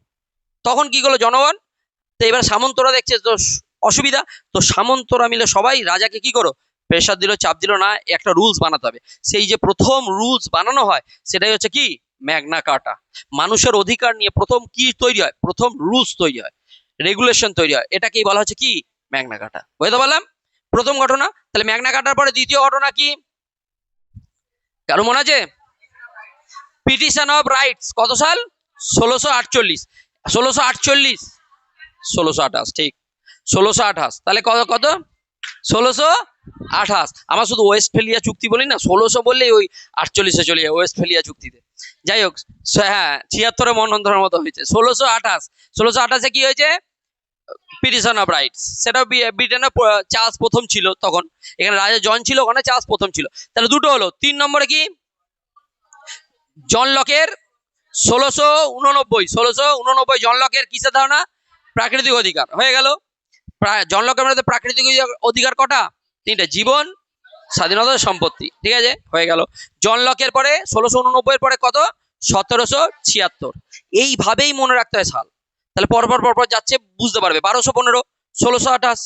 তখন কি করলো জনগণ? তো এবার সামন্তরা দেখছে তো অসুবিধা, তো সামন্তরা মিলে সবাই রাজাকে কি করো, প্রেশার দিল, চাপ দিল, না একটা রুলস বানাতে হবে। সেই যে প্রথম রুলস বানানো হয় সেটাই হচ্ছে কি? ম্যাগনা কার্টা। মানুষের অধিকার নিয়ে প্রথম কি তৈরি হয়? প্রথম রুলস তৈরি হয়, রেগুলেশন তৈরি হয়। এটাকেই বলা হচ্ছে কি? ম্যাগনা কার্টা। বুঝতে পারলাম? প্রথম ঘটনা। তাহলে ম্যাগনা কার্টার পরে দ্বিতীয় ঘটনা কি? কারো মনে আছে? Petition of rights. কত সাল? 1648। 1648, 1628, ঠিক 1628। তাহলে কত কত? 1628। আমার শুধু ওয়েস্টফেলিয়া চুক্তি বলি না, 1600 বললেই ওই 48-এ চলে যায় ওয়েস্টফেলিয়া চুক্তিতে। যাই হোক, হ্যাঁ 76-এ মন্বন্তরের মতো হয়েছে। 1628, 1628-এ কি হয়েছে? Petition of rights. সেটা ব্রিটেনের চার্লস প্রথম ছিল তখন। এখানে রাজা জন ছিল, ওখানে চার্লস প্রথম ছিল। তাহলে দুটো হলো। 3 নম্বরে কি? জন লকের 1689 জন লকের কিসের ধারণা? প্রাকৃতিক অধিকার। হয়ে গেল। জন লকের মধ্যে প্রাকৃতিক অধিকার কটা? 3টে। জীবন, স্বাধীনতা, সম্পত্তি। ঠিক আছে, হয়ে গেল। জন লকের পরে 1689 পরে কত? 1776। এইভাবেই মনে রাখতে হয় সাল। তাহলে পরপর পরপর যাচ্ছে, বুঝতে পারবে। 1215, 1628,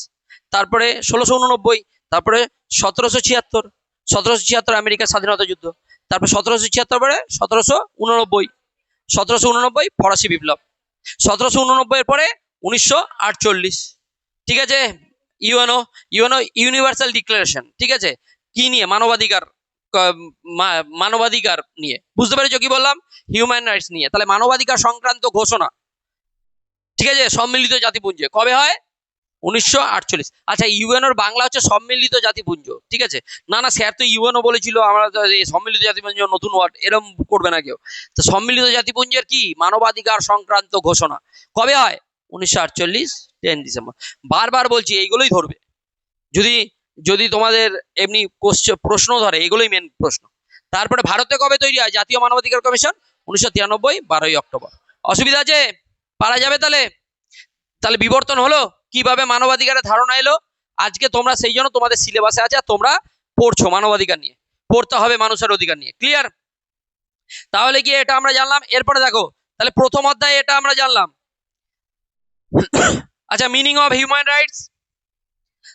তারপরে 1689, তারপরে 1776, 1776 আমেরিকার স্বাধীনতা যুদ্ধ, তারপর 1776 পরে 1789, 1789 ফরাসি বিপ্লব, 1789 এর পরে 1948। ঠিক আছে। UNO, universal declaration. ঠিক আছে, কি নিয়ে? মানবাধিকার, মানবাধিকার নিয়ে। বুঝতে পেরেছো কি বললাম? হিউম্যান রাইটস নিয়ে। তাহলে মানবাধিকার সংক্রান্ত ঘোষণা, ঠিক আছে, সম্মিলিত জাতিপুঞ্জে কবে হয়? 1948। আচ্ছা, ইউএনওর বাংলা হচ্ছে সম্মিলিত জাতিপুঞ্জ। ঠিক আছে। না না স্যার তো ইউএনও বলেছিল, আমরা সম্মিলিত জাতিপুঞ্জ নতুন ওয়ার্ড এরকম করবে না কেউ। তো সম্মিলিত জাতিপুঞ্জের কি মানবাধিকার সংক্রান্ত ঘোষণা কবে হয়? 1948 10 ডিসেম্বর। বারবার বলছি এইগুলোই ধরবে। যদি যদি তোমাদের এমনি প্রশ্ন ধরে, এগুলোই মেন প্রশ্ন। তারপরে ভারতে কবে তৈরি হয় জাতীয় মানবাধিকার কমিশন? 1993 12ই অক্টোবর। অসুবিধা আছে? পারা যাবে তাহলে? তাহলে বিবর্তন হলো, কিভাবে মানবাধিকারের ধারণা এলো আজকে তোমরা সেই জন্য তোমাদের সিলেবাসে আছে, আর তোমরা পড়ছো মানবাধিকার নিয়ে, পড়তে হবে মানুষের অধিকার নিয়ে। ক্লিয়ার? তাহলে কি এটা আমরা জানলাম। এরপরে দেখো, তাহলে প্রথম অধ্যায়ে এটা আমরা জানলাম। আচ্ছা, মিনিং অফ হিউম্যান রাইটস,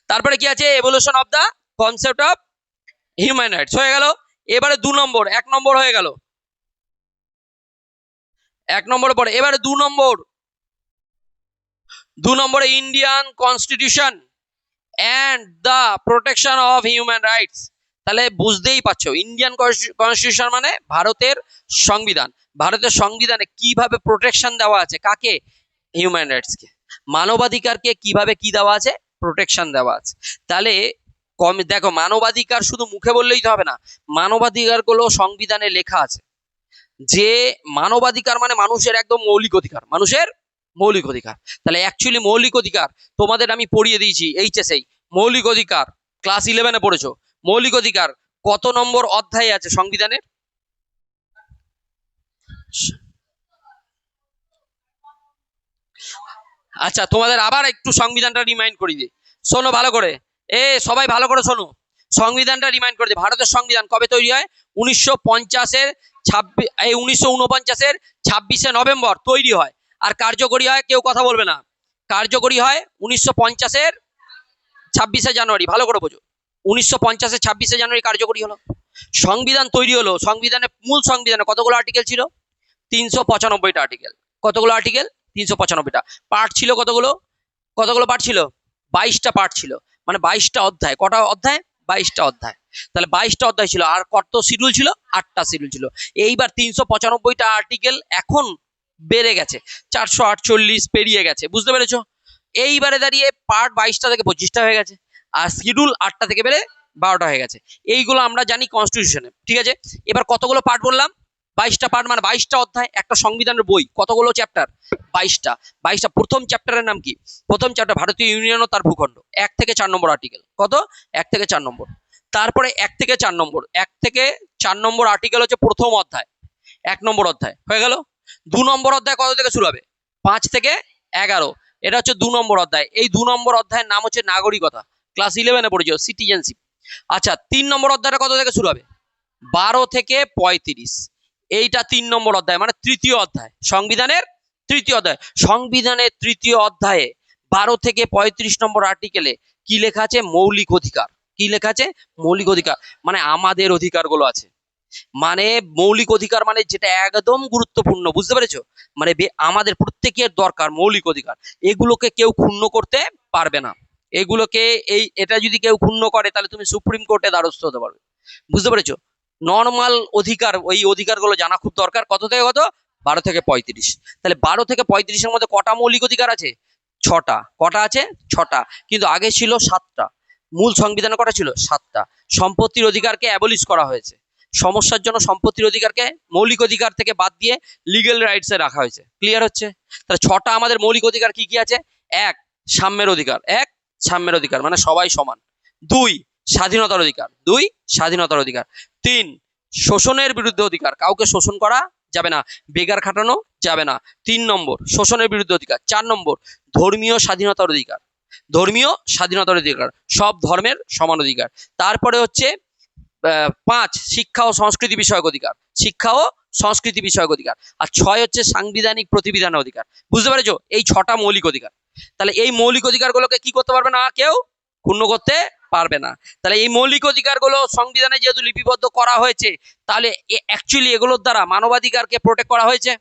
তারপরে কি আছে, evolution of the concept of human rights হয়ে গেল। এবারে 2 নম্বর, 1 নম্বর হয়ে গেল, 1 নম্বর পরে এবারে 2 নম্বর, 2 নম্বরে Indian constitution and the protection of human rights. তাহলে বুঝতেই পারছো, ইন্ডিয়ান কনস্টিটিউশন মানে ভারতের সংবিধান। ভারতের সংবিধানে কিভাবে প্রোটেকশন দেওয়া আছে, কাকে? হিউম্যান রাইটসকে, মানবাধিকারকে কিভাবে কি দেওয়া আছে, প্রোটেকশন দেওয়া আছে। তাহলে দেখো, মানবাধিকার শুধু মুখে বললেই তো হবে না, মানবাধিকার গুলো সংবিধানে লেখা আছে। যে মানবাধিকার মানে মানুষের একদম মৌলিক অধিকার, মানুষের মৌলিক অধিকার। তাহলে অ্যাকচুয়ালি মৌলিক অধিকার তোমাদের আমি পড়িয়ে দিয়েছি এইচএসএই, মৌলিক অধিকার ক্লাস 11-এ পড়েছো। মৌলিক অধিকার কত নম্বর অধ্যায়ে আছে সংবিধানের? আচ্ছা, তোমাদের আবার একটু সংবিধানটা রিমাইন্ড করে দিই, শোনো ভালো করে, সবাই ভালো করে শোনো, সংবিধানটা রিমাইন্ড করে দিই। ভারতের সংবিধান কবে তৈরি হয়? 1950-এর 1949-এর 26শে নভেম্বর তৈরি হয়। আর কার্যকরী হয়, কেউ কথা বলবে না, কার্যকরী হয় 1950-এর 26শে জানুয়ারি। ভালো করে বোঝো, 1950-এর 26শে জানুয়ারি কার্যকরী হলো। সংবিধান তৈরি হলো, সংবিধানে মূল সংবিধানে কতগুলো আর্টিকেল ছিল? 395টা আর্টিকেল। কতগুলো আর্টিকেল? 395টা। পার্ট ছিল কতগুলো? কতগুলো পার্ট ছিল? 22টা পার্ট ছিল, মানে 22টা অধ্যায়। কটা অধ্যায়? 22টা অধ্যায়। তাহলে 22টা অধ্যায় ছিল, আর কত শিডিউল ছিল? 8টা শিডিউল ছিল। এইবার 395টা আর্টিকেল এখন বেড়ে গেছে, 448 পেরিয়ে গেছে, বুঝতে পেরেছো? এইবারে দাঁড়িয়ে পার্ট 22টা থেকে 25টা হয়ে গেছে, আর শিডিউল 8টা থেকে বেড়ে 12টা হয়ে গেছে। এইগুলো আমরা জানি কনস্টিটিউশনে, ঠিক আছে? এবার কতগুলো পার্ট বললাম? 22টা পার্ট, মানে 22টা অধ্যায়। একটা সংবিধানের বই কতগুলো চ্যাপ্টার? 22টা। 22টা। প্রথম চ্যাপ্টারের নাম কি? প্রথম চ্যাপ্টার ভারতীয় ইউনিয়ন ও তার ভূখণ্ড, 1 থেকে 4 নম্বর আর্টিকেল। কত? 1 থেকে 4 নম্বর। তারপরে 1 থেকে 4 নম্বর, 1 থেকে 4 নম্বর আর্টিকেল হচ্ছে প্রথম অধ্যায়, 1 নম্বর অধ্যায় হয়ে গেল। 2 নম্বর অধ্যায় কত থেকে শুরু হবে? 5 থেকে 11, এটা হচ্ছে 2 নম্বর অধ্যায়। এই 2 নম্বর অধ্যায়ের নাম হচ্ছে নাগরিকতা, ক্লাস 11-এ পড়েছো, সিটিজেনশিপ। আচ্ছা, 3 নম্বর অধ্যায়টা কত থেকে শুরু হবে? 12 থেকে 35, এইটা 3 নম্বর অধ্যায়, মানে তৃতীয় অধ্যায়, সংবিধানের তৃতীয় অধ্যায়। সংবিধানের তৃতীয় অধ্যায়ে 12 থেকে 35 নম্বর আর্টিকেলে কি লেখা আছে? মৌলিক অধিকার। কি লেখা আছে? মৌলিক অধিকার, মানে আমাদের অধিকারগুলো আছে। মানে মৌলিক অধিকার মানে যেটা একদম গুরুত্বপূর্ণ, বুঝতে পেরেছো? মানে আমাদের প্রত্যেকের দরকার মৌলিক অধিকার, এগুলোকে কেউ ক্ষুণ্ণ করতে পারবে না। এগুলোকে এটা যদি কেউ ক্ষুণ্ণ করে, তাহলে তুমি সুপ্রিম কোর্টে দ্বারস্থ হতে পারবে, বুঝতে পেরেছো? নর্মাল অধিকার, ওই অধিকারগুলো জানা খুব দরকার। কত থেকে কত? 12 থেকে 35। তাহলে 12 থেকে 35-এর মধ্যে কটা মৌলিক অধিকার আছে? 6টা। কটা আছে? 6টা। কিন্তু আগে ছিল 7টা। মূল সংবিধানে কটা ছিল? 7টা। সম্পত্তির অধিকারকে অ্যাবলিশ করা হয়েছে, সমস্যার জন্য সম্পত্তির অধিকারকে মৌলিক অধিকার থেকে বাদ দিয়ে লিগ্যাল রাইটসে রাখা হয়েছে। ক্লিয়ার হচ্ছে? তাহলে 6টা আমাদের মৌলিক অধিকার কি কি আছে? 1, সাম্যের অধিকার। 1, সাম্যের অধিকার, মানে সবাই সমান। 2, স্বাধীনতার অধিকার। 2, স্বাধীনতার অধিকার। 3, শোষণের বিরুদ্ধে অধিকার, কাউকে শোষণ করা যাবে না, বেকার খাটানো যাবে না। 3 নম্বর শোষণের বিরুদ্ধে অধিকার। 4 নম্বর ধর্মীয় স্বাধীনতার অধিকার। ধর্মীয় স্বাধীনতার অধিকার, সব ধর্মের সমান অধিকার। তারপরে হচ্ছে 5, শিক্ষা ও সংস্কৃতি বিষয়ক অধিকার। শিক্ষা ও সংস্কৃতি বিষয়ক অধিকার। আর 6 হচ্ছে সাংবিধানিক প্রতিবিধান অধিকার। বুঝতে পেরেছো? এই 6টা মৌলিক অধিকার। তাহলে এই মৌলিক অধিকারগুলোকে কি করতে পারবে না কেউ? ক্ষুণ্ণ করতে পারবে না। তাহলে এই মৌলিক অধিকারগুলো সংবিধানে যেহেতু লিপিবদ্ধ করা হয়েছে, তাহলে অ্যাকচুয়ালি এগুলোর দ্বারা মানবাধিকারকে প্রোটেক্ট করা হয়েছে।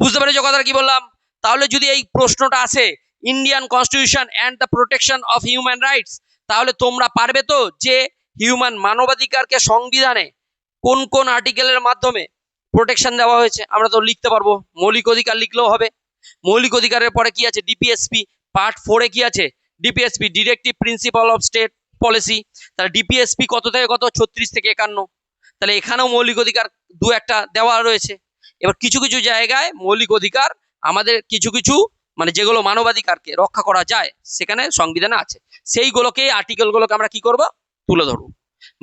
বুঝতে পেরেছো কথাটা কি বললাম? তাহলে যদি এই প্রশ্নটা আসে, Indian constitution and the protection of human rights, তাহলে তোমরা পারবে তো যে হিউম্যান মানবাধিকারকে সংবিধানে কোন কোন আর্টিকেলের মাধ্যমে প্রোটেকশন দেওয়া হয়েছে আমরা তো লিখতে পারবো। মৌলিক অধিকার লিখলেও হবে। মৌলিক অধিকারের পরে কি আছে? ডিপিএসপি। পার্ট 4-এ কি আছে? DPSP, directive principal of state policy. তাহলে ডিপিএসপি কত থেকে কত? 36 থেকে 51। তাহলে এখানেও মৌলিক অধিকার 2-1টা দেওয়া রয়েছে। এবার কিছু কিছু জায়গায় মৌলিক অধিকার আমাদের কিছু কিছু, মানে যেগুলো মানবাধিকারকে রক্ষা করা যায় সেখানে সংবিধানে আছে, সেইগুলোকে আর্টিকেলগুলোকে আমরা কি করব? তুলে ধরবো।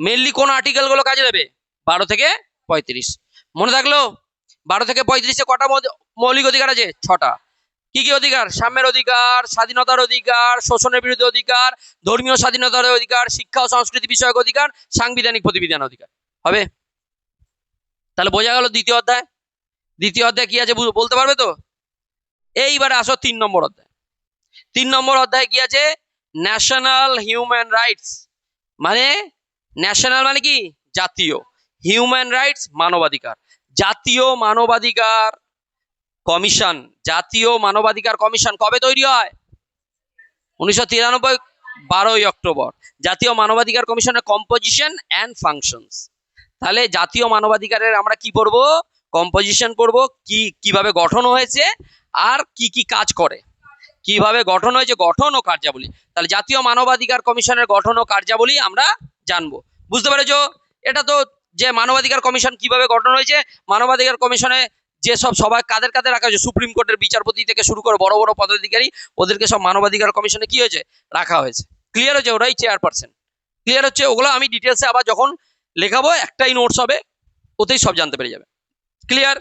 মেনলি কোন আর্টিকেলগুলো কাজে দেবে? 12 থেকে 35। মনে থাকলো? 12 থেকে 35-এ কটা মৌলিক অধিকার আছে? 6টা। কি কি অধিকার? সাম্যের অধিকার, স্বাধীনতার অধিকার, শোষণের বিরুদ্ধে অধিকার, ধর্মীয় স্বাধীনতার অধিকার, শিক্ষা ও সংস্কৃতি বিষয়ক অধিকার, সাংবিধানিক প্রতিবিধান অধিকার। হবে? তাহলে বোঝা গেল দ্বিতীয় অধ্যায়। দ্বিতীয় অধ্যায় কি আছে বলতে পারবে তো? এইবারে আসো 3 নম্বর অধ্যায়। 3 নম্বর অধ্যায় কি আছে? National human rights. মানে ন্যাশনাল মানে কি? জাতীয়। হিউম্যান রাইটস মানবাধিকার। জাতীয় মানবাধিকার কমিশন। জাতীয় মানবাধিকার কমিশন কবে তৈরি হয়? 1993, 12ই অক্টোবর। জাতীয় মানবাধিকার কমিশনের কম্পোজিশন অ্যান্ড ফাংশনস। তাহলে জাতীয় মানবাধিকারের আমরা কি পড়বো? কম্পোজিশন পড়বো, কিভাবে গঠন হয়েছে আর কি কি কাজ করে, কিভাবে গঠন হয়েছে, গঠন ও কার্যাবলী। তাহলে জাতীয় মানবাধিকার কমিশনের গঠন ও কার্যাবলী আমরা জানবো। বুঝতে পেরেছো? এটা তো যে মানবাধিকার কমিশন কিভাবে গঠন হয়েছে, মানবাধিকার কমিশনে যে সব সবাই কাদের কাদের রাখা হয়েছে, সুপ্রিম কোর্টের বিচারপতি থেকে শুরু করে বড় বড় পদাধিকারী, ওদেরকে সব মানবাধিকার কমিশনে কি হয়েছে? রাখা হয়েছে। ক্লিয়ার হচ্ছে? ওরাই চেয়ারপারসন। ক্লিয়ার হচ্ছে? ওগুলো আমি ডিটেলসে আবার যখন লেখাবো একটাই নোটস হবে, ওতেই সব জানতে পেরে যাবে। ক্লিয়ার?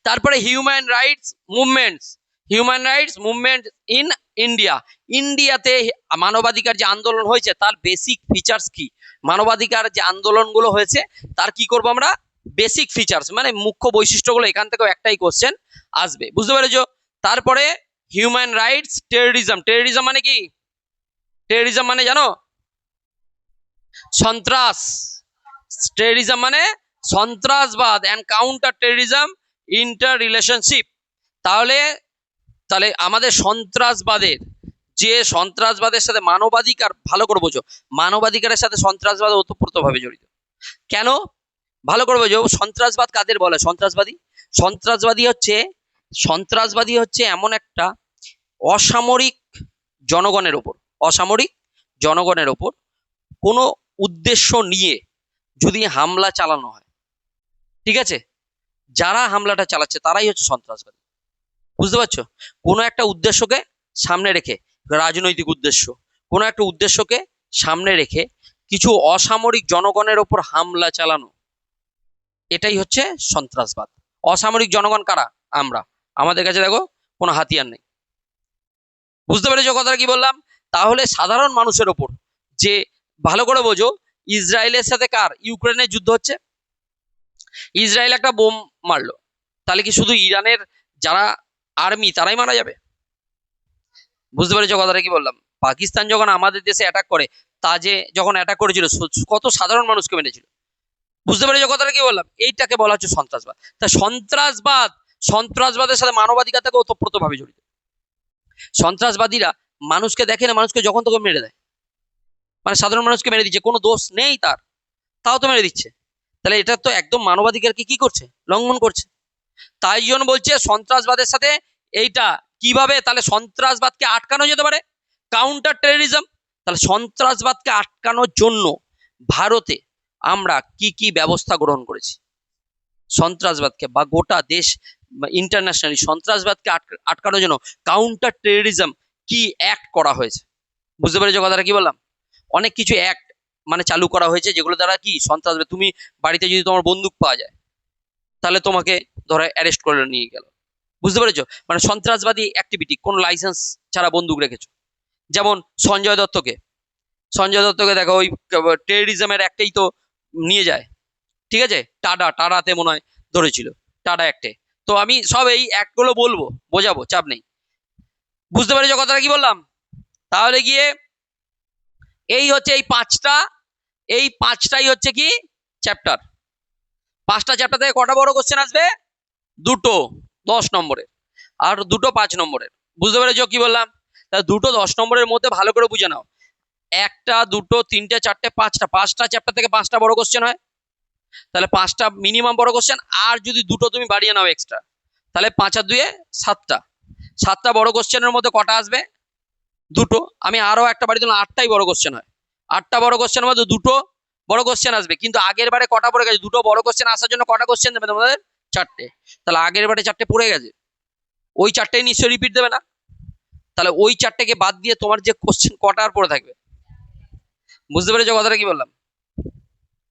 তারপরে human rights movements. Human rights movement in India. ইন্ডিয়াতে মানবাধিকার যে আন্দোলন হয়েছে তার বেসিক ফিচার্স কি? মানবাধিকার যে আন্দোলনগুলো হয়েছে তার কি করবো আমরা? বেসিক ফিচার্স মানে মুখ্য বৈশিষ্ট্যগুলো। এখান থেকেও একটাই কোশ্চেন আসবে। বুঝতে পেরেছো? তারপরে হিউম্যান রাইটস টেররিজম। টেররিজম মানে কি? টেররিজম মানে জানো? সন্ত্রাস। টেররিজম মানে সন্ত্রাসবাদ and counter terrorism inter relationship. তাহলে তাহলে আমাদের সন্ত্রাসবাদের যে সন্ত্রাসবাদের সাথে মানবাধিকার, ভালো করে বোঝো, মানবাধিকারের সাথে সন্ত্রাসবাদ ওতপ্রোতভাবে জড়িত। কেন? ভালো করে বোঝো, সন্ত্রাসবাদ কাদের বলে? সন্ত্রাসবাদী সন্ত্রাসবাদী হচ্ছে এমন একটা অসামরিক জনগণের ওপর, অসামরিক জনগণের ওপর কোনো উদ্দেশ্য নিয়ে যদি হামলা চালানো হয়, ঠিক আছে, যারা হামলাটা চালাচ্ছে তারাই হচ্ছে সন্ত্রাসবাদী। বুঝতে পারছো? কোনো একটা উদ্দেশ্যকে সামনে রেখে, রাজনৈতিক উদ্দেশ্য, কোনো একটা উদ্দেশ্যকে সামনে রেখে কিছু অসামরিক জনগণের ওপর হামলা চালানো, এটাই হচ্ছে সন্ত্রাসবাদ। অসামরিক জনগণ কারা? আমরা। আমাদের কাছে দেখো কোনো হাতিয়ার নেই। বুঝতে পেরেছো কথাটা কি বললাম? তাহলে সাধারণ মানুষের ওপর যে, ভালো করে বোঝো, ইসরায়েলের সাথে কার? ইউক্রেনের যুদ্ধ হচ্ছে। ইসরায়েল একটা বোম মারলো, তাহলে কি শুধু ইরানের যারা আর্মি তারাই মারা যাবে? বুঝতে পেরেছো কথাটা কি বললাম? পাকিস্তান যখন আমাদের দেশে অ্যাটাক করে, তা যে যখন অ্যাটাক করেছিল কত সাধারণ মানুষকে মেরেছিল। বুঝতে পেরেছো কথাটা কি বললাম? এইটাকে বলা হচ্ছে সন্ত্রাসবাদ। তা সন্ত্রাসবাদের সাথে মানবাধিকার থেকে ওতপ্রোতভাবে জড়িত। সন্ত্রাসবাদীরা মানুষকে দেখে না, মানুষকে যখন তখন মেরে দেয়। মানে সাধারণ মানুষকে মেরে দিচ্ছে, কোনো দোষ নেই তার, তাও তো মেরে দিচ্ছে। তাহলে এটা তো একদম মানবাধিকারকে কি করছে? লঙ্ঘন করছে। তাই জন্য বলছে সন্ত্রাসবাদের সাথে এইটা কিভাবে তাহলে সন্ত্রাসবাদকে আটকানো যেতে পারে? Counter terrorism. তাহলে সন্ত্রাসবাদকে আটকানোর জন্য ভারতে আমরা কি কি ব্যবস্থা গ্রহণ করেছি? সন্ত্রাসবাদকে বা গোটা দেশ ইন্টারন্যাশনালি সন্ত্রাসবাদকে আটকানোর জন্য কাউন্টার টেররিজম কি অ্যাক্ট করা হয়েছে? বুঝতে পেরেছো কথাটা কি বললাম? অনেক কিছু অ্যাক্ট মানে চালু করা হয়েছে, যেগুলো দ্বারা কি সন্ত্রাসবাদ, তুমি বাড়িতে যদি তোমার বন্দুক পাওয়া যায় তাহলে তোমাকে ধরে অ্যারেস্ট করে নিয়ে গেল। বুঝতে পেরেছো? মানে সন্ত্রাসবাদী অ্যাক্টিভিটি, কোন লাইসেন্স ছাড়া বন্দুক রেখেছো। যেমন সঞ্জয় দত্তকে দেখো, ওই টেররিজমের একটাই তো নিয়ে যায়, ঠিক আছে, টাডাতে মনে হয় ধরেছিল, টাডা অ্যাক্টে। তো আমি সব এই অ্যাক্টগুলো বলবো, বোঝাবো, চাপ নেই। বুঝতে পেরেছো কথাটা কি বললাম? তাহলে গিয়ে এই হচ্ছে এই পাঁচটাই হচ্ছে কি চ্যাপ্টার। 5টা চ্যাপ্টার থেকে কটা বড় কোশ্চেন আসবে? 2টো 10 নম্বরের আর 2টো 5 নম্বরের। বুঝতে পেরেছো কি বললাম? তা 2টো 10 নম্বরের মধ্যে ভালো করে বুঝে নাও, 1টা 2টো 3টে 4টে 5টা চ্যাপ্টার থেকে 5টা বড় কোশ্চেন হয়। তাহলে 5টা মিনিমাম বড় কোশ্চেন, আর যদি 2টো তুমি বাড়িয়ে নাও এক্সট্রা, তাহলে 5 আর 2 7টা বড় কোশ্চেনের মধ্যে কটা আসবে? 2টো। আমি আরো একটা বাড়ি দিলাম, 8টাই বড় কোশ্চেন হয়। 8টা বড় কোশ্চেনের মধ্যে 2টো বড় কোশ্চেন আসবে। কিন্তু আগের বারে কটা পড়ে গেছে? 2টো বড় কোশ্চেন আসার জন্য কটা কোশ্চেন দেবে তোমাদের? 4টে। তাহলে আগের বারে 4টে পড়ে গেছে, ওই 4টে নিশ্চয়ই রিপিট দেবে না। তাহলে ওই 4টেকে বাদ দিয়ে তোমার যে কোশ্চেন কটা আর পড়ে থাকবে? বুঝতে পেরেছো কথাটা কি বললাম?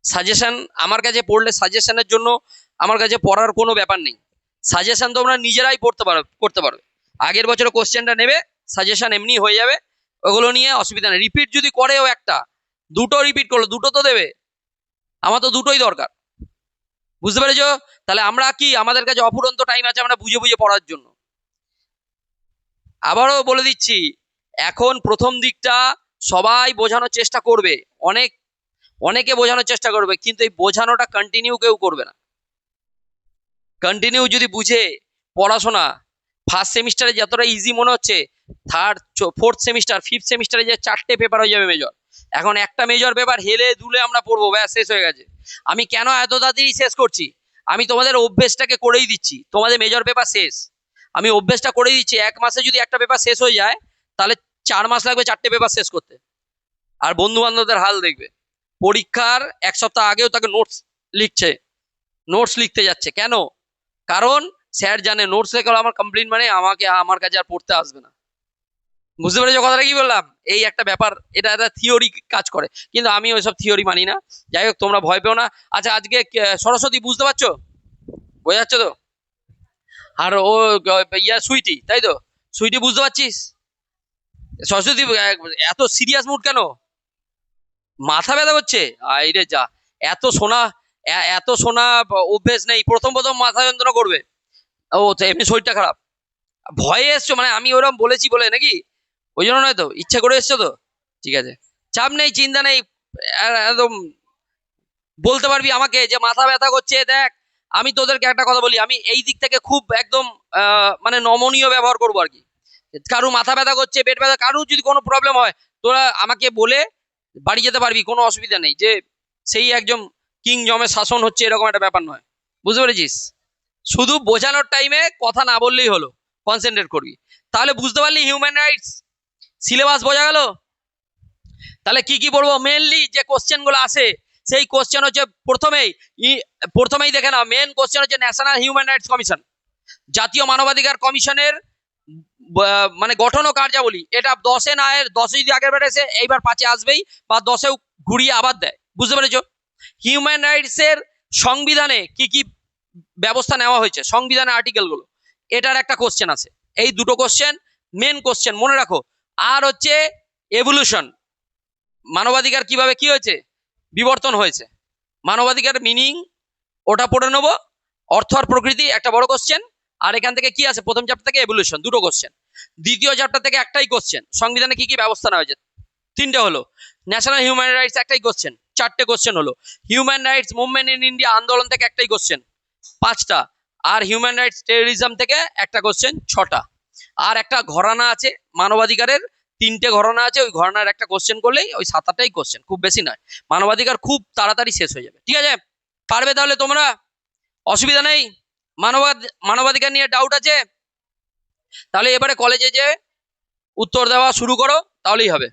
সাজেশন আমার কাছে পড়লে সাজেশনের জন্য আমার কাছে পড়ার কোনো ব্যাপার নেই। সাজেশন তোমরা নিজেরাই করতে পারবে। আগের বছর কোশ্চেনটা নেবে, সাজেশন এমনি হয়ে যাবে, ওগুলো নিয়ে অসুবিধা নেই। রিপিট যদি করেও একটা দুটো রিপিট করলো, দুটো তো দেবে, আমার তো দুটোই দরকার। বুঝতে পেরেছো? তাহলে আমরা কি, আমাদের কাছে অফুরন্ত টাইম আছে আমরা বুঝে বুঝে পড়ার জন্য। আবারও বলে দিচ্ছি, এখন প্রথম দিকটা সবাই বোঝানোর চেষ্টা করবে, অনেকে বোঝানোর চেষ্টা করবে, কিন্তু এই বোঝানোটা কন্টিনিউ কেউ করবে না। কন্টিনিউ যদি বুঝে পড়াশোনা, ফার্স্ট সেমিস্টারে যতটা ইজি মনে হচ্ছে, থার্ড ফোর্থ সেমিস্টার ফিফথ সেমিস্টারে যে 4টে পেপার হয়ে যাবে মেজর, এখন একটা মেজর পেপার হেলে দুলে আমরা পড়বো, ব্যাস শেষ হয়ে গেছে। আমি কেন এত তাড়াতাড়ি শেষ করছি? আমি তোমাদের অভ্যেসটাকে করেই দিচ্ছি, তোমাদের মেজর পেপার শেষ, আমি অভ্যেসটা করেই দিচ্ছি। 1 মাসে যদি একটা পেপার শেষ হয়ে যায়, তাহলে 4 মাস লাগবে 4টে পেপার শেষ করতে। আর বন্ধু বান্ধবদের হাল দেখবে, পরীক্ষার 1 সপ্তাহ আগেও তাকে নোটস লিখতে যাচ্ছে। কেন? কারণ স্যার জানে নোটস লেখা আমার কমপ্লিট, মানে আমার কাছে আর পড়তে আসবে না। বুঝতে পেরেছো কথাটা কি বললাম? এই একটা ব্যাপার, এটা একটা থিওরি কাজ করে, কিন্তু আমি ওইসব থিওরি মানি না। যাই হোক, তোমরা ভয় পেও না। আচ্ছা, আজকে সরস্বতী, বুঝতে পারছো? বোঝা যাচ্ছে তো? আর ও সুইটি, তাই তো? সুইটি, বুঝতে পারছিস? সরস্বতী, এত সিরিয়াস মুড কেন? মাথা ব্যথা করছে? আইরে যা, এত শোনা, এত শোনা অভ্যেস নেই, প্রথম প্রথম মাথা যন্ত্রণা করবে। ও তো এমনি শরীরটা খারাপ, ভয়ে এসছো মানে, আমি ওরকম বলেছি বলে নাকি? ওই জন্য নয় তো, ইচ্ছা করে এসছো তো? ঠিক আছে, চাপ নেই, চিন্তা নেই। একদম বলতে পারবি আমাকে যে মাথা ব্যথা করছে, দেখ আমি তোদেরকে একটা কথা বলি, আমি এই দিক থেকে খুব একদম মানে নমনীয় ব্যবহার করবো আর কি। কারু মাথা ব্যথা করছে, পেট ব্যথা, কারু যদি কোনো প্রবলেম হয়, তোরা আমাকে বলে বাড়ি যেতে পারবি, কোনো অসুবিধা নেই। যে সেই একদম কিং জমে শাসন হচ্ছে এরকম একটা ব্যাপার নয়। বুঝতে পেরেছিস? শুধু বোঝানোর টাইমে কথা না বললেই হলো, কনসেন্ট্রেট করবি। তাহলে বুঝতে পারলি হিউম্যান রাইটস সিলেবাস বোঝা গেল? তাহলে কি কি পড়বো? মেনলি যে কোশ্চেন গুলো আসে, সেই কোশ্চেন হচ্ছে প্রথমেই দেখে নাও, মেন কোশ্চেন হচ্ছে ন্যাশনাল হিউম্যান রাইটস কমিশন, জাতীয় মানবাধিকার কমিশনের মানে গঠন ও কার্যাবলী। এটা 10-এ না, এর 10-এ যদি আগের বার এসে এইবার 5-এ আসবেই, বা 10-এও ঘুরিয়ে আবার দেয়। বুঝতে পেরেছো? হিউম্যান রাইটস এর সংবিধানে কি কি ব্যবস্থা নেওয়া হয়েছে, সংবিধানের আর্টিকেল গুলো, এটার একটা কোশ্চেন আছে। এই দুটো কোশ্চেন মেন কোশ্চেন, মনে রাখো। আর হচ্ছে এভলিউশন, মানবাধিকার কিভাবে কি হয়েছে, বিবর্তন হয়েছে, মানবাধিকার মিনিং, ওটা পড়ে নেবো। অর্থ আর প্রকৃতি একটা বড় কোশ্চেন। আর এখান থেকে কি আছে, প্রথম চ্যাপ্টার থেকে এভলিউশন, দুটো কোশ্চেন। দ্বিতীয় চ্যাপ্টার থেকে একটাই কোশ্চেন, সংবিধানে কি কি ব্যবস্থা নেওয়া হয়েছে, 3টে হলো। ন্যাশনাল হিউম্যান রাইটস একটাই কোশ্চেন, 4টে কোশ্চেন হলো। Human rights movement in India, আন্দোলন থেকে একটাই কোশ্চেন, 5টা। আর হিউম্যান রাইটস টেরোরিজম থেকে একটা কোশ্চেন, 6টা। আর একটা ঘরানা আছে মানবাধিকারের, 3টে ঘরানা আছে, ওই ঘরানার একটা কোশ্চেন করলেই ওই 7-8টাই কোশ্চেন, খুব বেশি নয়। মানবাধিকার খুব তাড়াতাড়ি শেষ হয়ে যাবে। ঠিক আছে, পারবে তাহলে তোমরা? অসুবিধা নেই? মানবাধিকার নিয়ে ডাউট আছে? তাহলে এবারে কলেজে যে উত্তর দেওয়া শুরু করো, তাহলেই হবে।